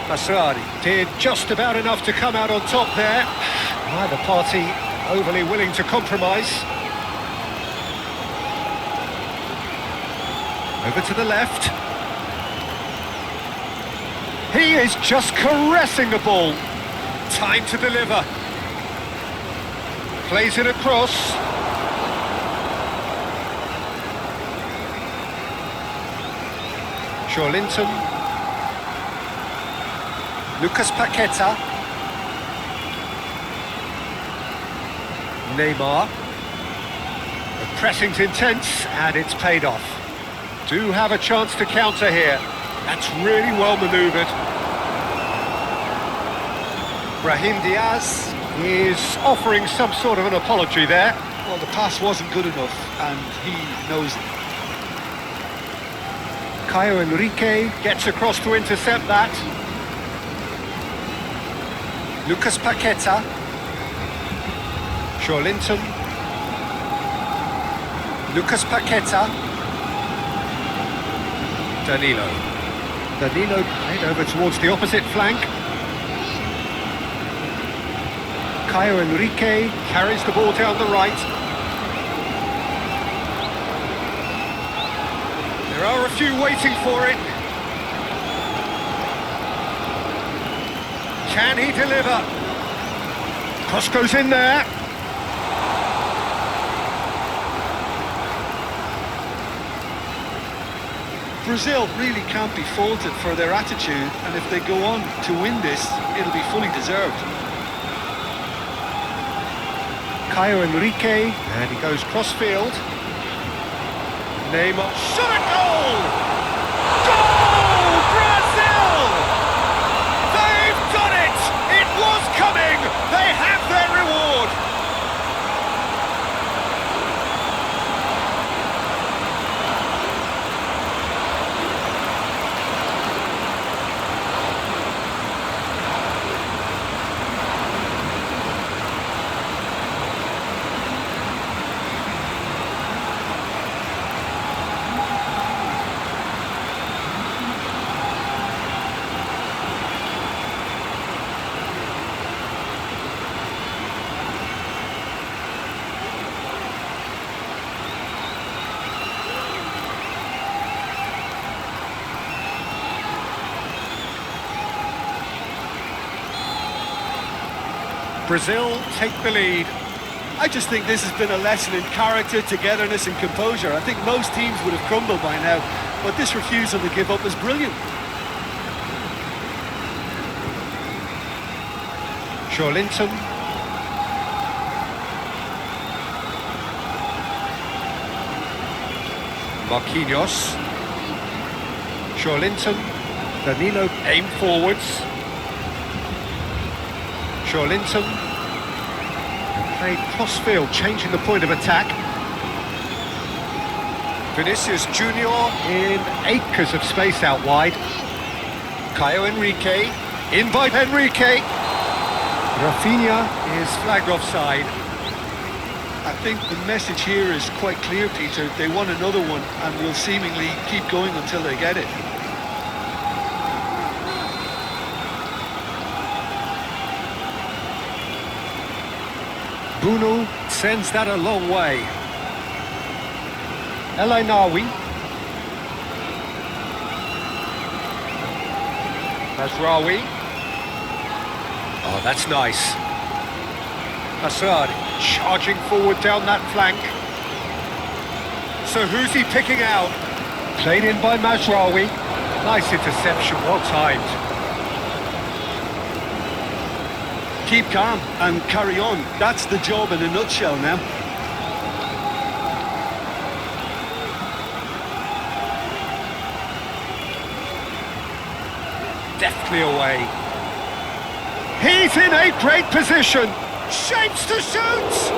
S1: Masrari did just about enough to come out on top there. Neither party overly willing to compromise. Over to the left. He is just caressing the ball. Time to deliver. Plays it across. Linton. Lucas Paqueta. Neymar. The pressing's intense and it's paid off. Do have a chance to counter here. That's really well manoeuvred. Brahim Diaz is offering some sort of an apology there.
S2: Well, the pass wasn't good enough, and he knows it.
S1: Caio Henrique gets across to intercept that. Lucas Paqueta. Linton. Lucas Paqueta. Danilo played over towards the opposite flank. Caio Henrique carries the ball down the right. There are a few waiting for it. Can he deliver? Cross goes in there.
S2: Brazil really can't be faulted for their attitude, and if they go on to win this, it'll be fully deserved.
S1: Caio Henrique, and he goes cross-field. Neymar, shot a goal! Goal! Brazil! They've done it! It was coming! They have their reward! Brazil take the lead.
S2: I just think this has been a lesson in character, togetherness and composure. I think most teams would have crumbled by now, but this refusal to give up is brilliant.
S1: Linton. Marquinhos. Linton. Danilo aim forwards. Linton. Played cross-field, changing the point of attack. Vinícius Jr in acres of space out wide. Caio Henrique. In by Henrique. Raphinha is flagged offside.
S2: I think the message here is quite clear, Peter. They want another one and will seemingly keep going until they get it.
S1: Bruno sends that a long way. El Ainaoui. Mazraoui. Oh, that's nice. Assad charging forward down that flank. So who's he picking out? Played in by Mazraoui. Nice interception, well timed.
S2: Keep calm and carry on. That's the job in a nutshell now.
S1: Deftly away. He's in a great position. Shapes to shoot!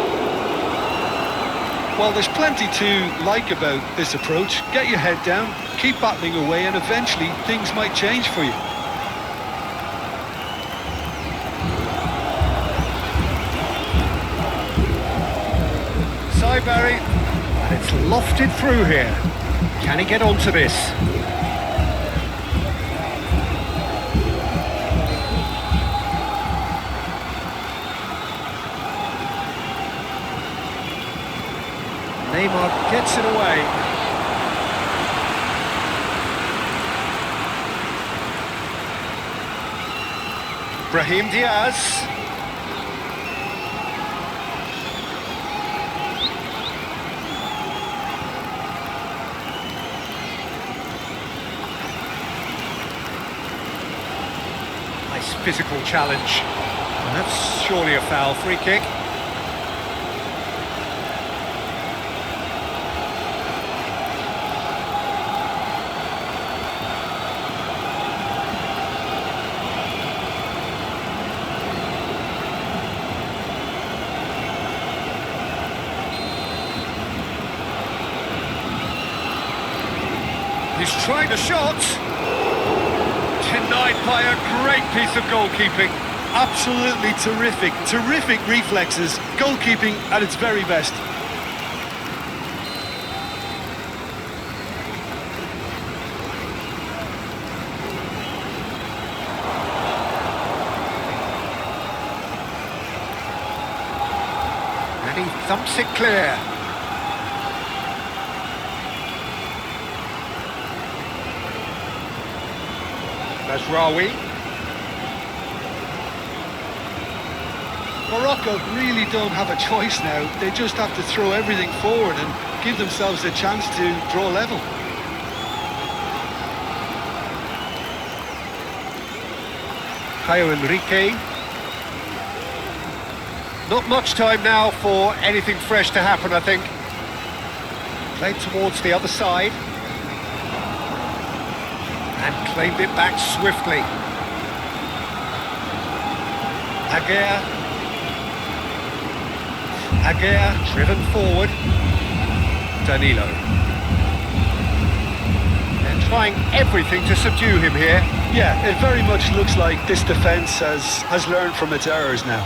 S2: Well, there's plenty to like about this approach. Get your head down, keep battling away, and eventually things might change for you.
S1: Barry, and it's lofted through here. Can he get onto this? Neymar gets it away. Brahim Diaz. Physical challenge. And that's surely a foul. Free kick. He's trying a shot. Denied by a great piece of goalkeeping.
S2: Absolutely terrific, terrific reflexes. Goalkeeping at its very best.
S1: And he thumps it clear. Mazraoui.
S2: Morocco really don't have a choice now. They just have to throw everything forward and give themselves a chance to draw level.
S1: Caio Henrique. Not much time now for anything fresh to happen, I think. Played towards the other side. And claimed it back swiftly. Aguirre driven forward. Danilo. They're trying everything to subdue him here.
S2: Yeah, it very much looks like this defence has learned from its errors now.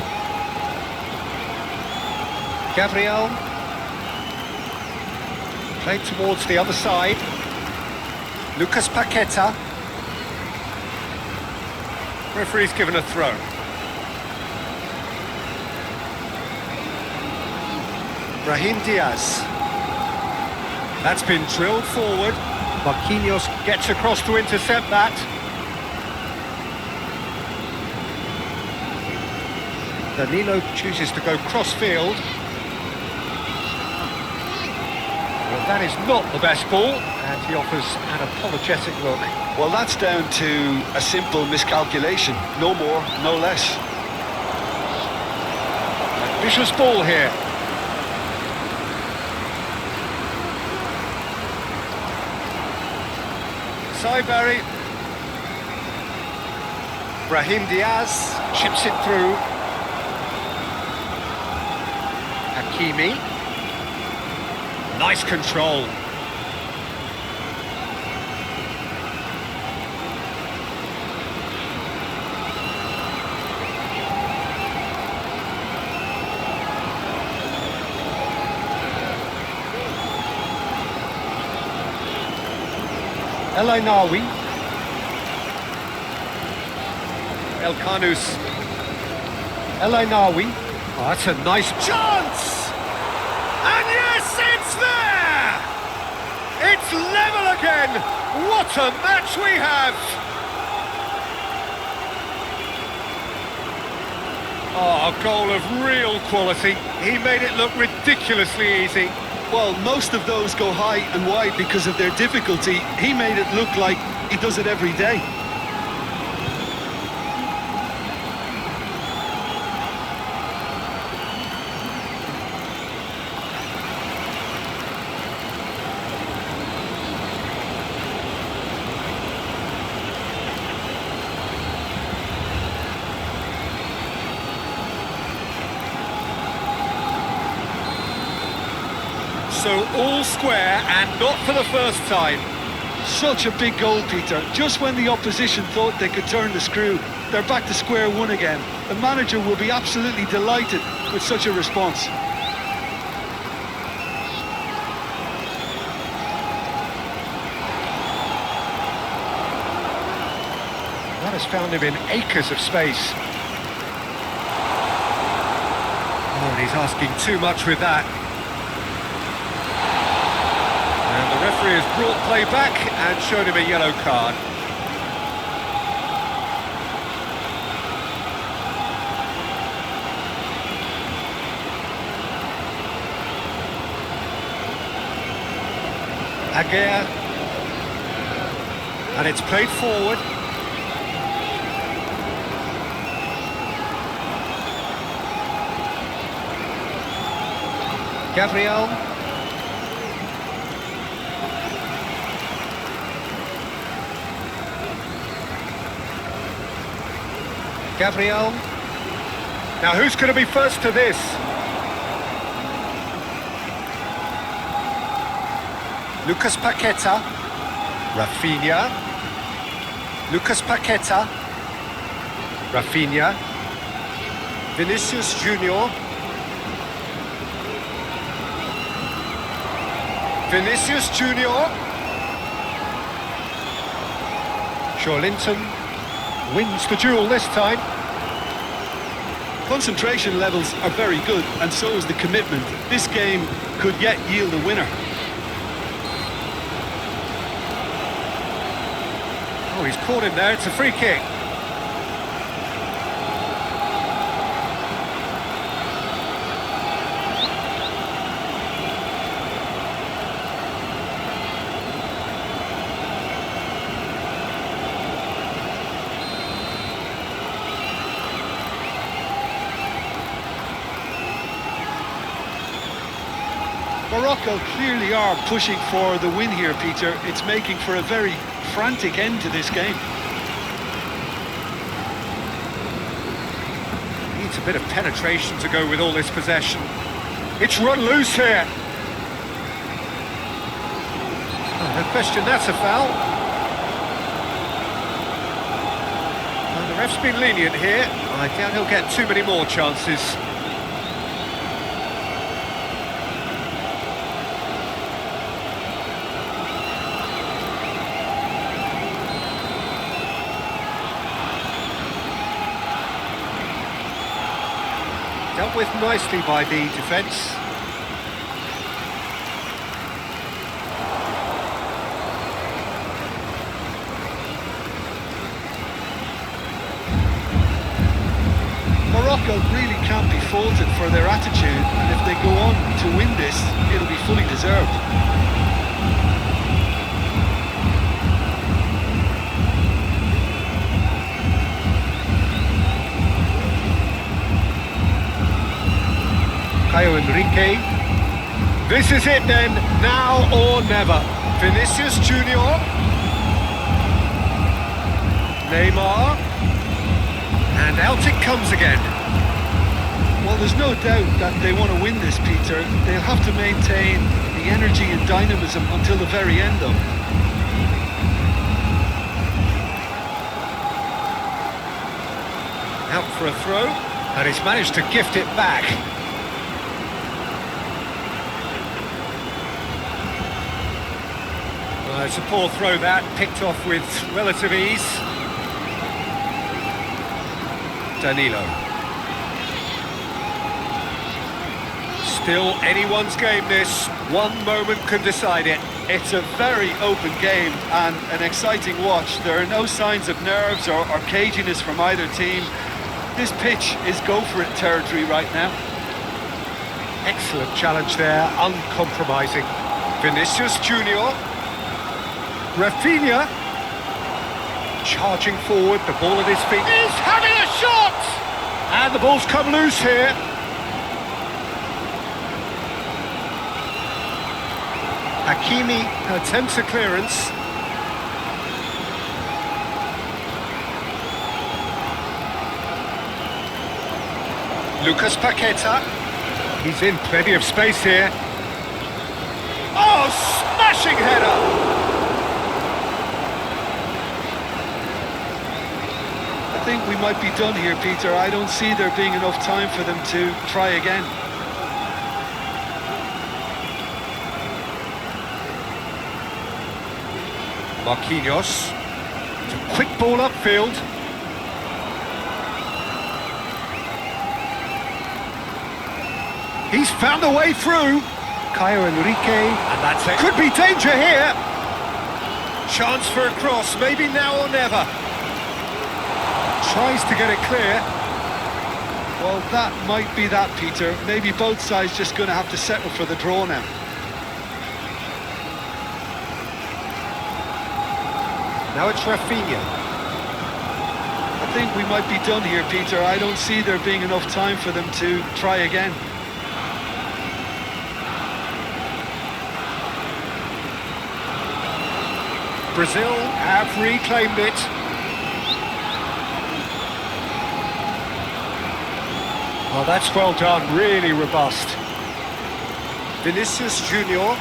S1: Gabriel. Played towards the other side. Lucas Paqueta. Referee's given a throw. Brahim Diaz. That's been drilled forward. Marquinhos gets across to intercept that. Danilo chooses to go cross-field. Well, that is not the best ball, and he offers an apologetic look.
S2: Well, that's down to a simple miscalculation. No more, no less.
S1: Vicious ball here. Saibari. Brahim Diaz chips it through. Hakimi. Nice control. El Ainawi. El Kanous. El Ainawi. Oh, that's a nice chance! And yes, it's there! It's level again! What a match we have! Oh, a goal of real quality. He made it look ridiculously easy.
S2: Well, most of those go high and wide because of their difficulty. He made it look like he does it every day.
S1: So all square, and not for the first time.
S2: Such a big goal, Peter. Just when the opposition thought they could turn the screw, they're back to square one again. The manager will be absolutely delighted with such a response.
S1: That has found him in acres of space. Oh, and he's asking too much with that. And the referee has brought play back and showed him a yellow card. Aguirre. And it's played forward. Gabriel. Gabriel. Now who's going to be first to this? Lucas Paqueta. Raphinha. Lucas Paqueta. Raphinha. Vinícius Jr. Vinícius Jr. Linton wins the duel this time.
S2: Concentration levels are very good, and so is the commitment. This game could yet yield a winner.
S1: Oh, he's caught him there. It's a free kick.
S2: Morocco clearly are pushing for the win here, Peter. It's making for a very frantic end to this game.
S1: Needs a bit of penetration to go with all this possession. It's run loose here. Oh, no question, that's a foul. And the ref's been lenient here. I doubt he'll get too many more chances. Dealt with nicely by the defence.
S2: Morocco really faulted for their attitude, and if they go on to win this, it'll be fully deserved.
S1: Caio Henrique. This is it then, now or never. Vinícius Jr. Neymar. And out it comes again.
S2: Well, there's no doubt that they want to win this, Peter. They'll have to maintain the energy and dynamism until the very end, though.
S1: Out for a throw, and he's managed to gift it back. Well, it's a poor throw that, picked off with relative ease. Danilo. Still anyone's game this, one moment can decide it.
S2: It's a very open game and an exciting watch. There are no signs of nerves or caginess from either team. This pitch is go-for-it territory right now.
S1: Excellent challenge there, uncompromising. Vinícius Jr. Raphinha. Charging forward, the ball at his feet. He's having a shot! And the ball's come loose here. Hakimi attempts a clearance. Lucas Paqueta. He's in plenty of space here. Oh, smashing header!
S2: I think we might be done here, Peter. I don't see there being enough time for them to try again.
S1: Marquinhos. It's a quick ball upfield. He's found a way through. Caio Henrique. And that's it. Could be danger here. Chance for a cross, maybe now or never. Tries to get it clear.
S2: Well, that might be that, Peter. Maybe both sides just going to have to settle for the draw now.
S1: Now it's Raphinha.
S2: I think we might be done here, Peter. I don't see there being enough time for them to try again.
S1: Brazil have reclaimed it. Oh, that's well done, really robust. Vinícius Jr.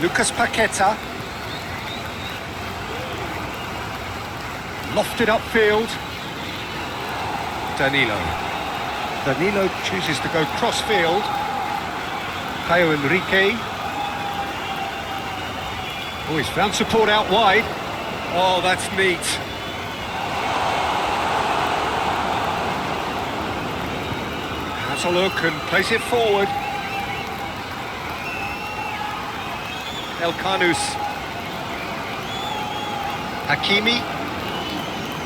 S1: Lucas Paqueta. Lofted upfield. Danilo. Danilo chooses to go cross-field. Caio Henrique. Oh, he's found support out wide. Oh, that's neat. Has a look and plays it forward. El Canus. Hakimi.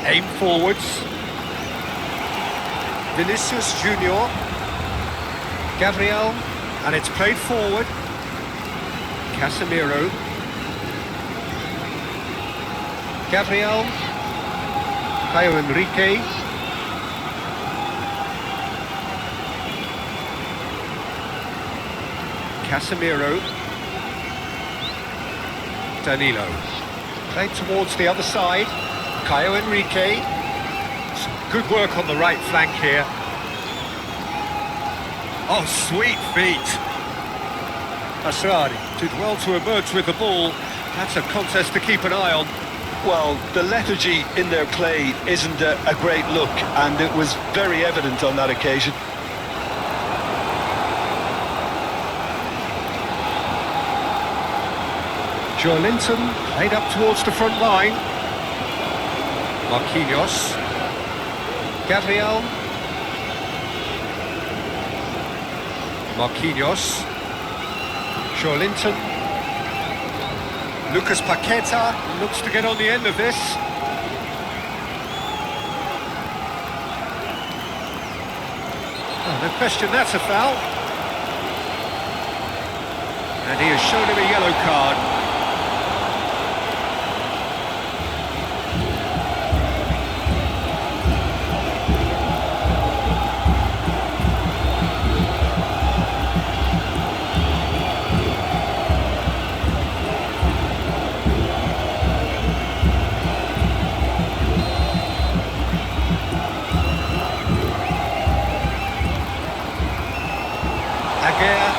S1: Aim forwards. Vinícius Jr. Gabriel. And it's played forward. Casemiro. Gabriel. Caio Henrique. Casemiro. Danilo. Played towards the other side. Caio Henrique. Some good work on the right flank here. Oh, sweet feet. Asrari did well to emerge with the ball. That's a contest to keep an eye on.
S2: Well, the lethargy in their play isn't a great look, and it was very evident on that occasion.
S1: Joelinton played up towards the front line. Marquinhos. Gabriel. Marquinhos. Joelinton. Lucas Paqueta looks to get on the end of this. No question that's a foul. And he has shown him a yellow card.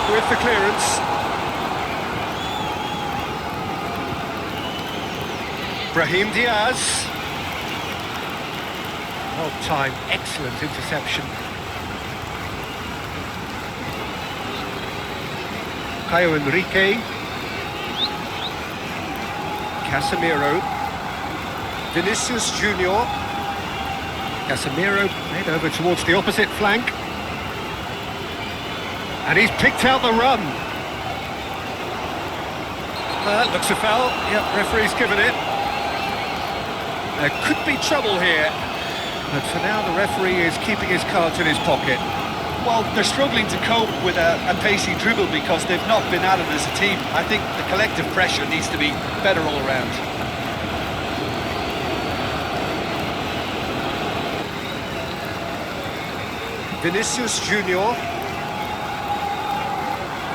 S1: With the clearance. Brahim Diaz. Well timed, excellent interception. Caio Enrique. Casemiro. Vinícius Jr. Casemiro made over towards the opposite flank. And he's picked out the run. That looks a foul. Yep, referee's given it. There could be trouble here. But for now, the referee is keeping his cards in his pocket.
S2: Well, they're struggling to cope with a pacey dribble because they've not been at it as a team. I think the collective pressure needs to be better all around.
S1: Vinícius Jr.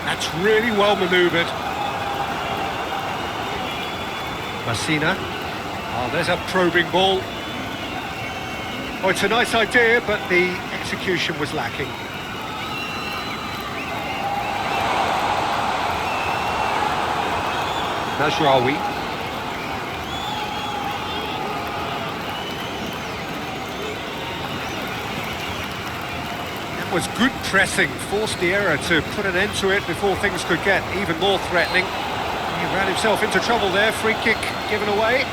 S1: That's really well manoeuvred. Messina. Oh, there's a probing ball. Oh, it's a nice idea, but the execution was lacking. Najraoui. Was good pressing, forced the error to put an end to it before things could get even more threatening. He ran himself into trouble there, free kick given away.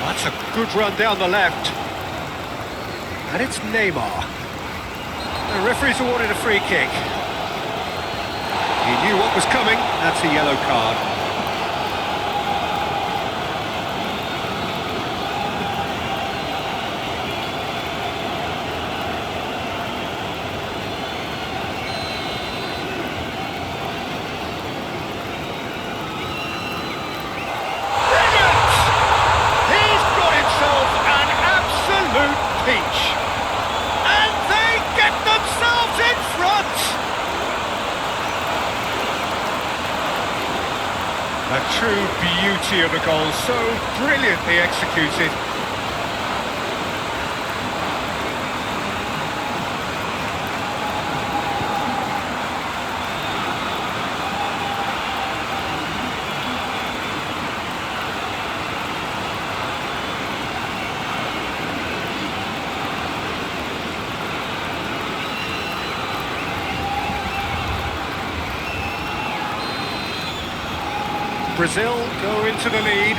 S1: That's a good run down the left. And it's Neymar. The referee's awarded a free kick. He knew what was coming. That's a yellow card. A true beauty of a goal, so brilliantly executed. Brazil go into the lead.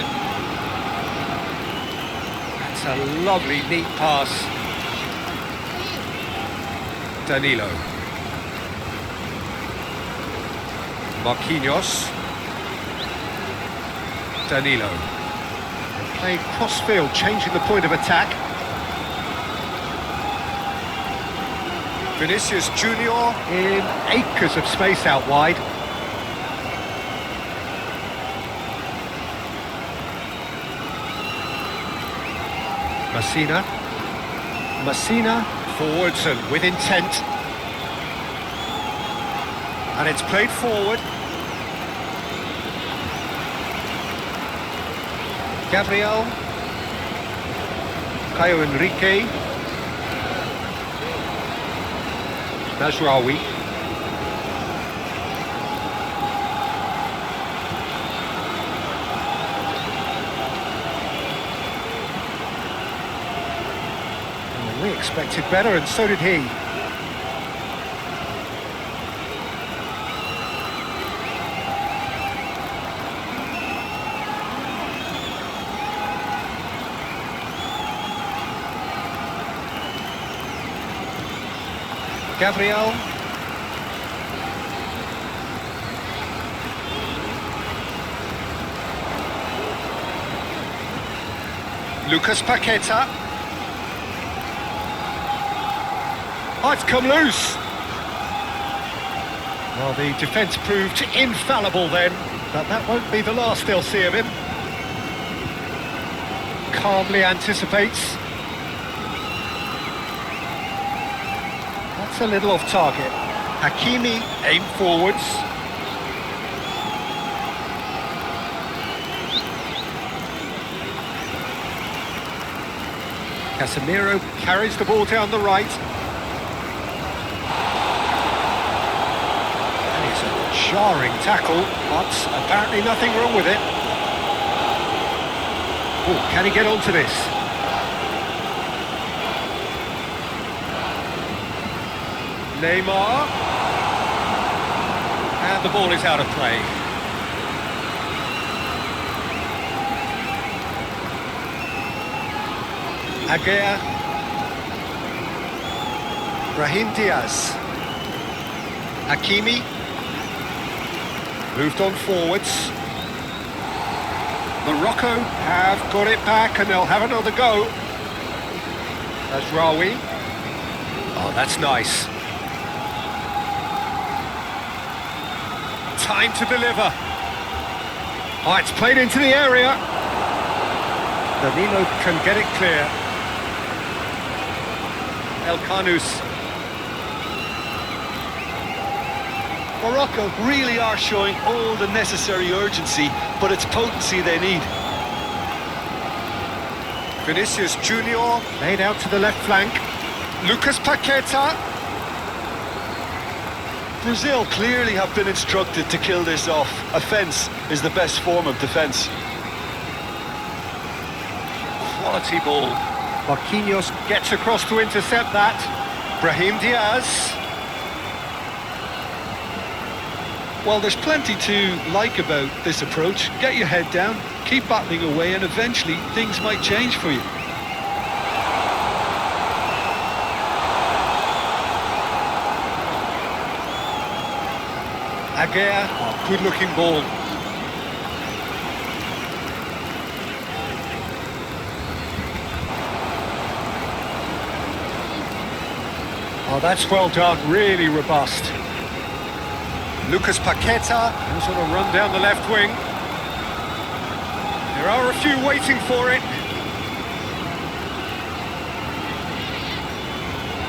S1: That's a lovely, neat pass. Danilo. Marquinhos. Danilo. They played cross-field, changing the point of attack. Vinícius Jr in acres of space out wide. Messina forwards and with intent. And it's played forward. Gabriel. Caio Enrique. Najraoui. We expected better, and so did he. Gabriel. Lucas Paqueta. Oh, it's come loose. Well, the defence proved infallible then, but that won't be the last they'll see of him. Calmly anticipates. That's a little off target. Hakimi aimed forwards. Casemiro carries the ball down the right. And it's a jarring tackle, but apparently nothing wrong with it. Oh, can he get onto this? Neymar. And the ball is out of play. Aguirre. Brahim Diaz. Hakimi. Moved on forwards. Morocco have got it back and they'll have another go. That's Rawi. Oh, that's nice. Time to deliver. Oh, it's played into the area. Danilo can get it clear. El Khanous.
S2: Morocco really are showing all the necessary urgency, but it's potency they need.
S1: Vinícius Jr. laid out to the left flank. Lucas Paqueta.
S2: Brazil clearly have been instructed to kill this off. Offence is the best form of defence.
S1: Quality ball. Marquinhos gets across to intercept that. Brahim Diaz.
S2: Well, there's plenty to like about this approach. Get your head down, keep battling away, and eventually things might change for you.
S1: Aguirre, oh, good-looking ball. Oh, that's well done, really robust. Lucas Paqueta goes on a run down the left wing. There are a few waiting for it.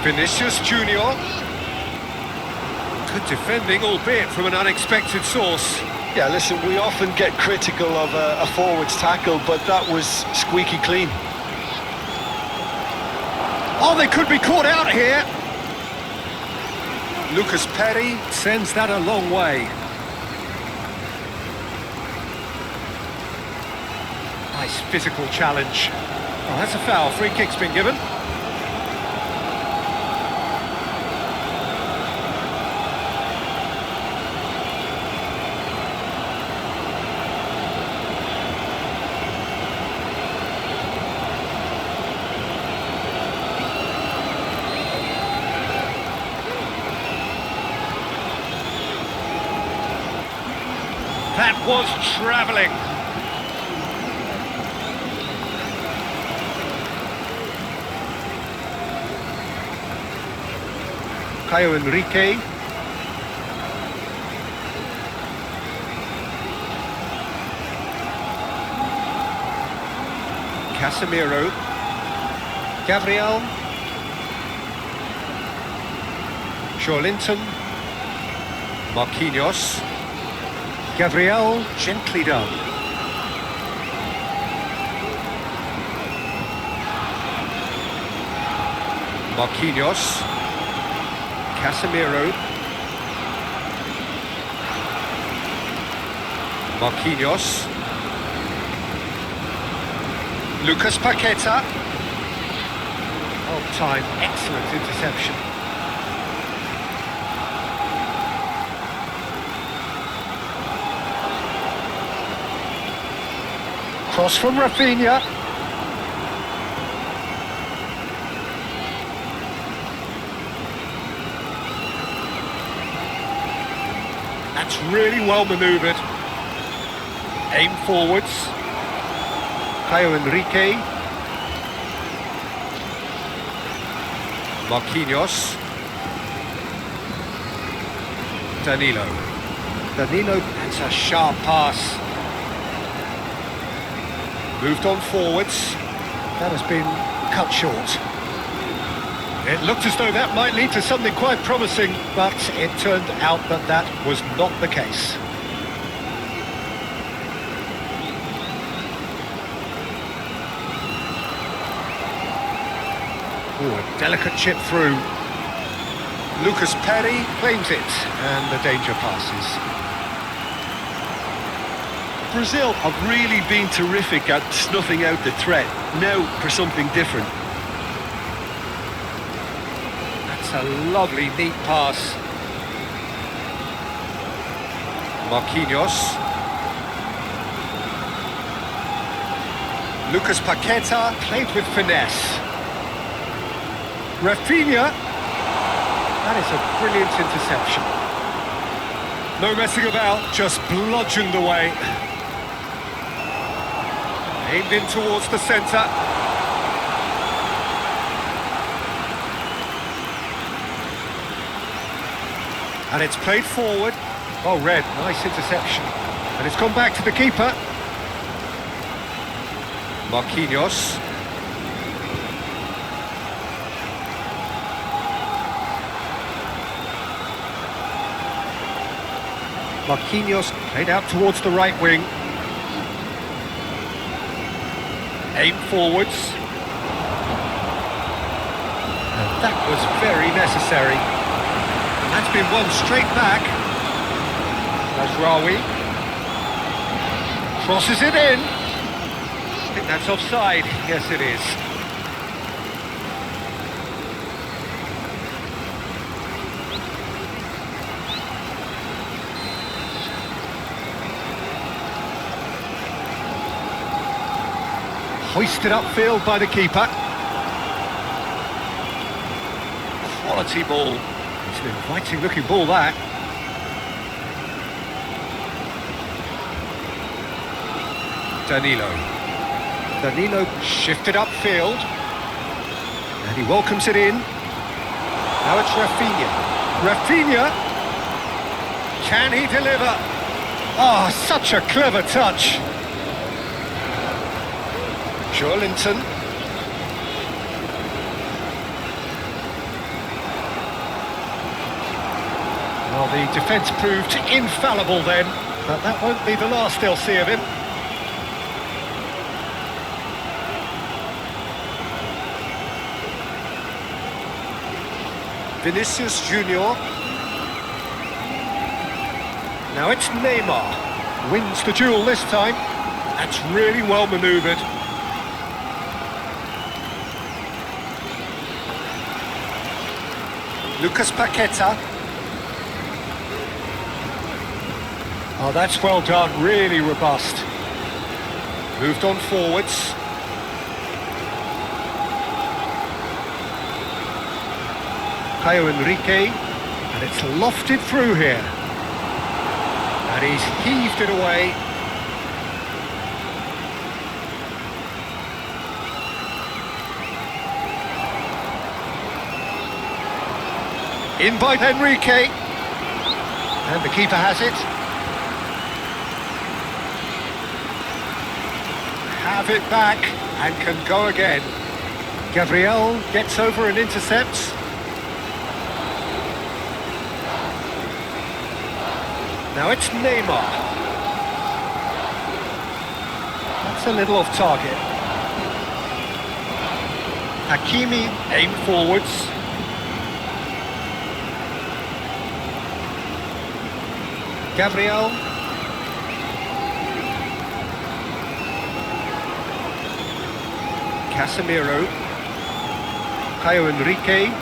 S1: Vinícius Jr. Good defending, albeit from an unexpected source.
S2: Yeah, listen, we often get critical of a forward's tackle, but that was squeaky clean.
S1: Oh, they could be caught out here. Lucas Perry sends that a long way. Nice physical challenge. Oh, that's a foul. Free kick's been given. That was travelling. Caio Henrique. Casemiro. Gabriel. Linton. Marquinhos. Gabriel, gently done. Marquinhos. Casemiro. Marquinhos. Lucas Paqueta. Oh, time, excellent interception. Cross from Raphinha. That's really well manoeuvred. Aim forwards. Caio Henrique. Marquinhos. Danilo. Danilo, that's a sharp pass. Moved on forwards. That has been cut short. It looked as though that might lead to something quite promising, but it turned out that that was not the case. Ooh, a delicate chip through. Lucas Perry claims it, and the danger passes.
S2: Brazil have really been terrific at snuffing out the threat. Now for something different.
S1: That's a lovely, neat pass. Marquinhos. Lucas Paqueta played with finesse. Raphinha. That is a brilliant interception. No messing about, just bludgeoned away. Aimed in towards the centre. And it's played forward. Oh, red, nice interception. And it's gone back to the keeper. Marquinhos. Marquinhos played out towards the right wing. Aim forwards. And that was very necessary. And that's been won straight back. Mazraoui. Crosses it in. I think that's offside. Yes, it is. Hoisted upfield by the keeper. Quality ball. It's an inviting looking ball, that. Danilo. Danilo shifted upfield. And he welcomes it in. Now it's Raphinha. Raphinha. Can he deliver? Oh, such a clever touch. Joelinton. Well, the defence proved infallible then, but that won't be the last they'll see of him. Vinícius Jr. Now it's Neymar. Wins the duel this time. That's really well manoeuvred. Lucas Paqueta. Oh, that's well done, really robust. Moved on forwards. Caio Henrique, and it's lofted through here. And he's heaved it away. In by Henrique, and the keeper has it. Have it back, and can go again. Gabriel gets over and intercepts. Now it's Neymar. That's a little off target. Hakimi, aim forwards. Gabriel. Casemiro. Caio Henrique.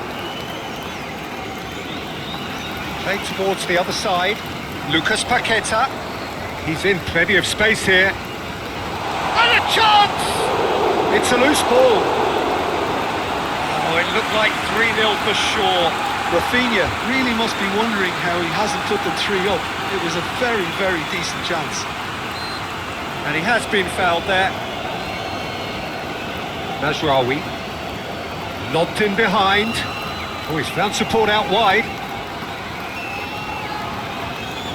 S1: Played towards the other side. Lucas Paqueta. He's in plenty of space here. And a chance! It's a loose ball. Oh, it looked like 3-0 for sure.
S2: Raphinha really must be wondering how he hasn't put them 3 up. It was a very, very decent chance.
S1: And he has been fouled there. Mazraoui. Lobbed in behind. Oh, he's found support out wide.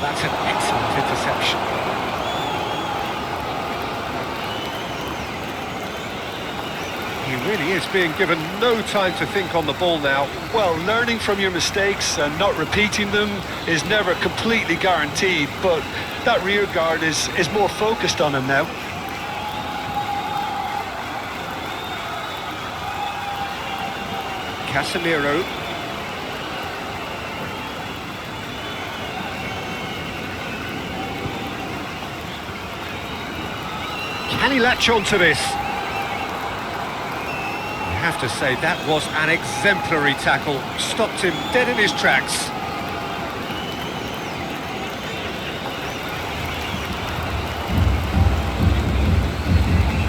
S1: That's an excellent interception. He really is being given no time to think on the ball now.
S2: Well, learning from your mistakes and not repeating them is never completely guaranteed, but that rear guard is more focused on him now.
S1: Casemiro. Can he latch on to this? I have to say that was an exemplary tackle. Stopped him dead in his tracks.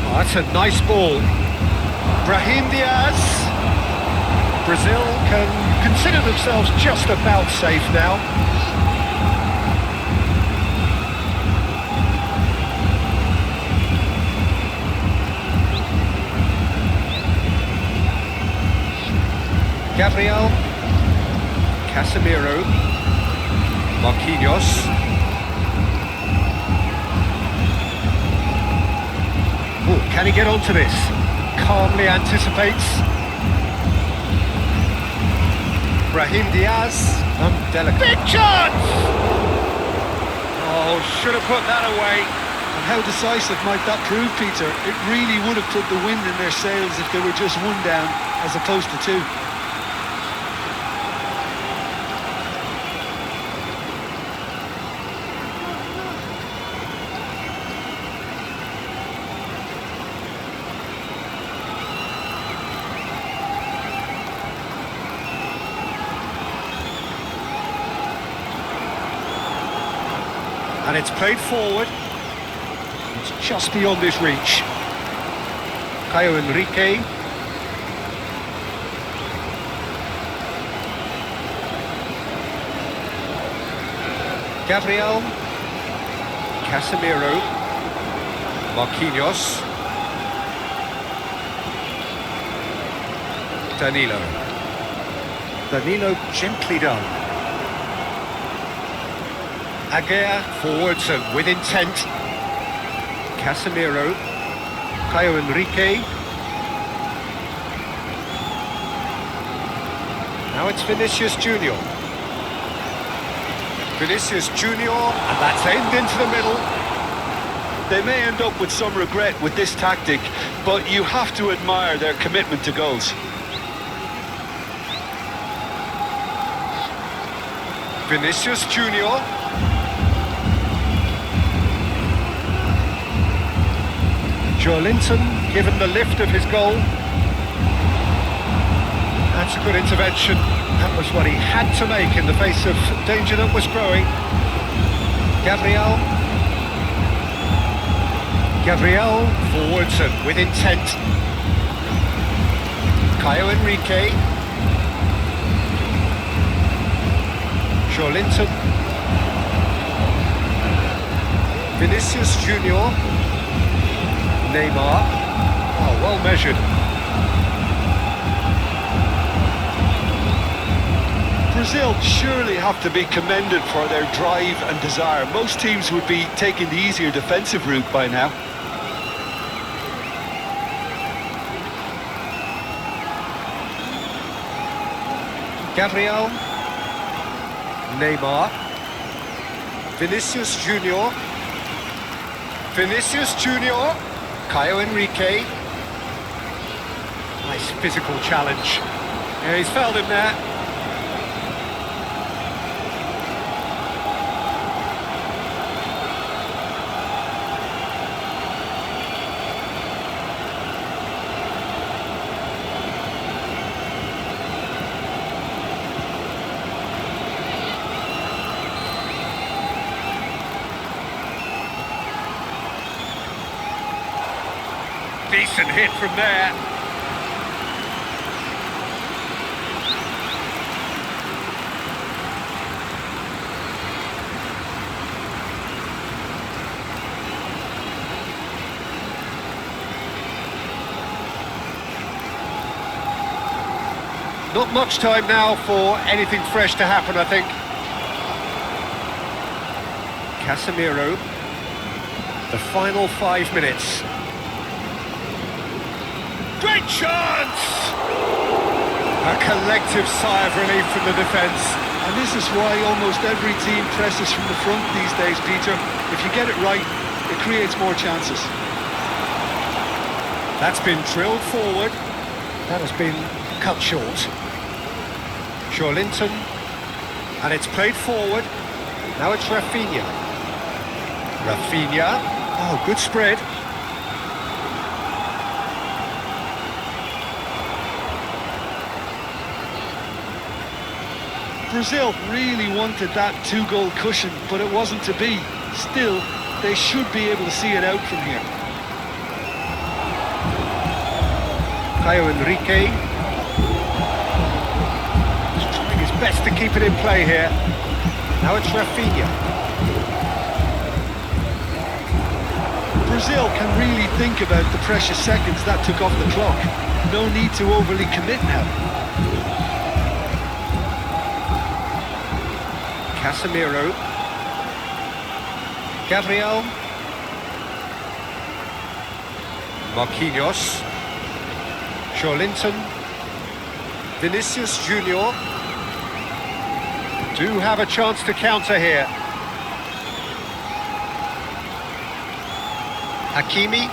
S1: Oh, that's a nice ball. Brahim Diaz. Brazil can consider themselves just about safe now. Gabriel, Casemiro, Marquinhos. Oh, can he get onto this? Calmly anticipates. Brahim Diaz, delicate. Big chance! Oh, should have put that away.
S2: And how decisive might that prove, Peter? It really would have put the wind in their sails if they were just 1 down as opposed to 2.
S1: And it's played forward. It's just beyond his reach. Caio Henrique. Gabriel. Casemiro. Marquinhos. Danilo. Danilo gently done. Aguirre forwards and with intent. Casemiro, Caio Henrique. Now it's Vinícius Jr. Vinícius Jr. and that's aimed into the middle.
S2: They may end up with some regret with this tactic, but you have to admire their commitment to goals.
S1: Vinícius Jr. Joelinton given the lift of his goal. That's a good intervention. That was what he had to make in the face of danger that was growing. Gabriel. Gabriel forwards and with intent. Caio Henrique. Joelinton. Vinícius Jr. Neymar. Oh, well measured.
S2: Brazil surely have to be commended for their drive and desire. Most teams would be taking the easier defensive route by now.
S1: Gabriel. Neymar. Vinícius Jr. Vinícius Jr. Caio Henrique. Nice physical challenge. Yeah, he's fouled him there. Decent hit from there. Not much time now for anything fresh to happen, I think. Casemiro. The final 5 minutes. Great chance! A collective sigh of relief from the defence.
S2: And this is why almost every team presses from the front these days, Peter. If you get it right, it creates more chances.
S1: That's been drilled forward. That has been cut short. Linton, and it's played forward. Now it's Raphinha. Raphinha. Oh, good spread.
S2: Brazil really wanted that 2-goal cushion, but it wasn't to be. Still, they should be able to see it out from here.
S1: Caio Henrique. He's trying his best to keep it in play here. Now it's Raphinha.
S2: Brazil can really think about the precious seconds that took off the clock. No need to overly commit now.
S1: Casemiro. Gabriel. Marquinhos. Linton. Vinícius Jr. Do have a chance to counter here. Hakimi.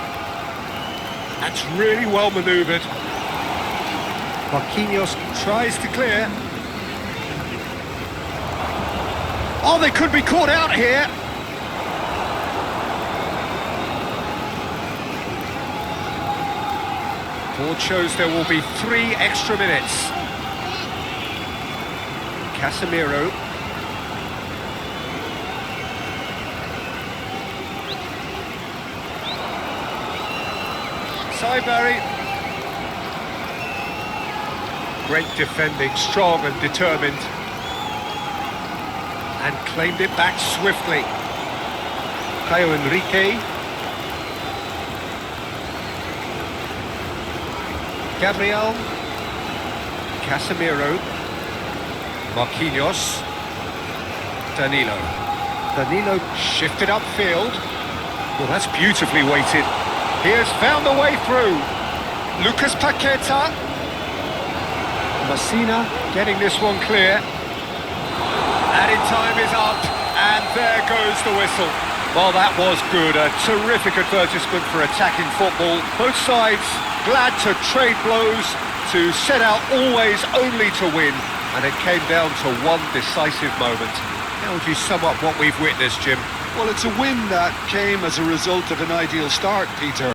S1: That's really well manoeuvred. Marquinhos tries to clear. Oh, they could be caught out here. Board shows there will be 3 extra minutes. Casemiro. Barry. Great defending, strong and determined. And claimed it back swiftly. Caio Henrique. Gabriel. Casemiro. Marquinhos. Danilo shifted upfield. Well, that's beautifully weighted. He has found a way through. Lucas Paqueta. Messina getting this one clear. Added time is up, and there goes the whistle. Well, that was good. A terrific advertisement for attacking football. Both sides glad to trade blows, to set out always only to win. And it came down to one decisive moment. How would you sum up what we've witnessed, Jim?
S2: Well, it's a win that came as a result of an ideal start, Peter.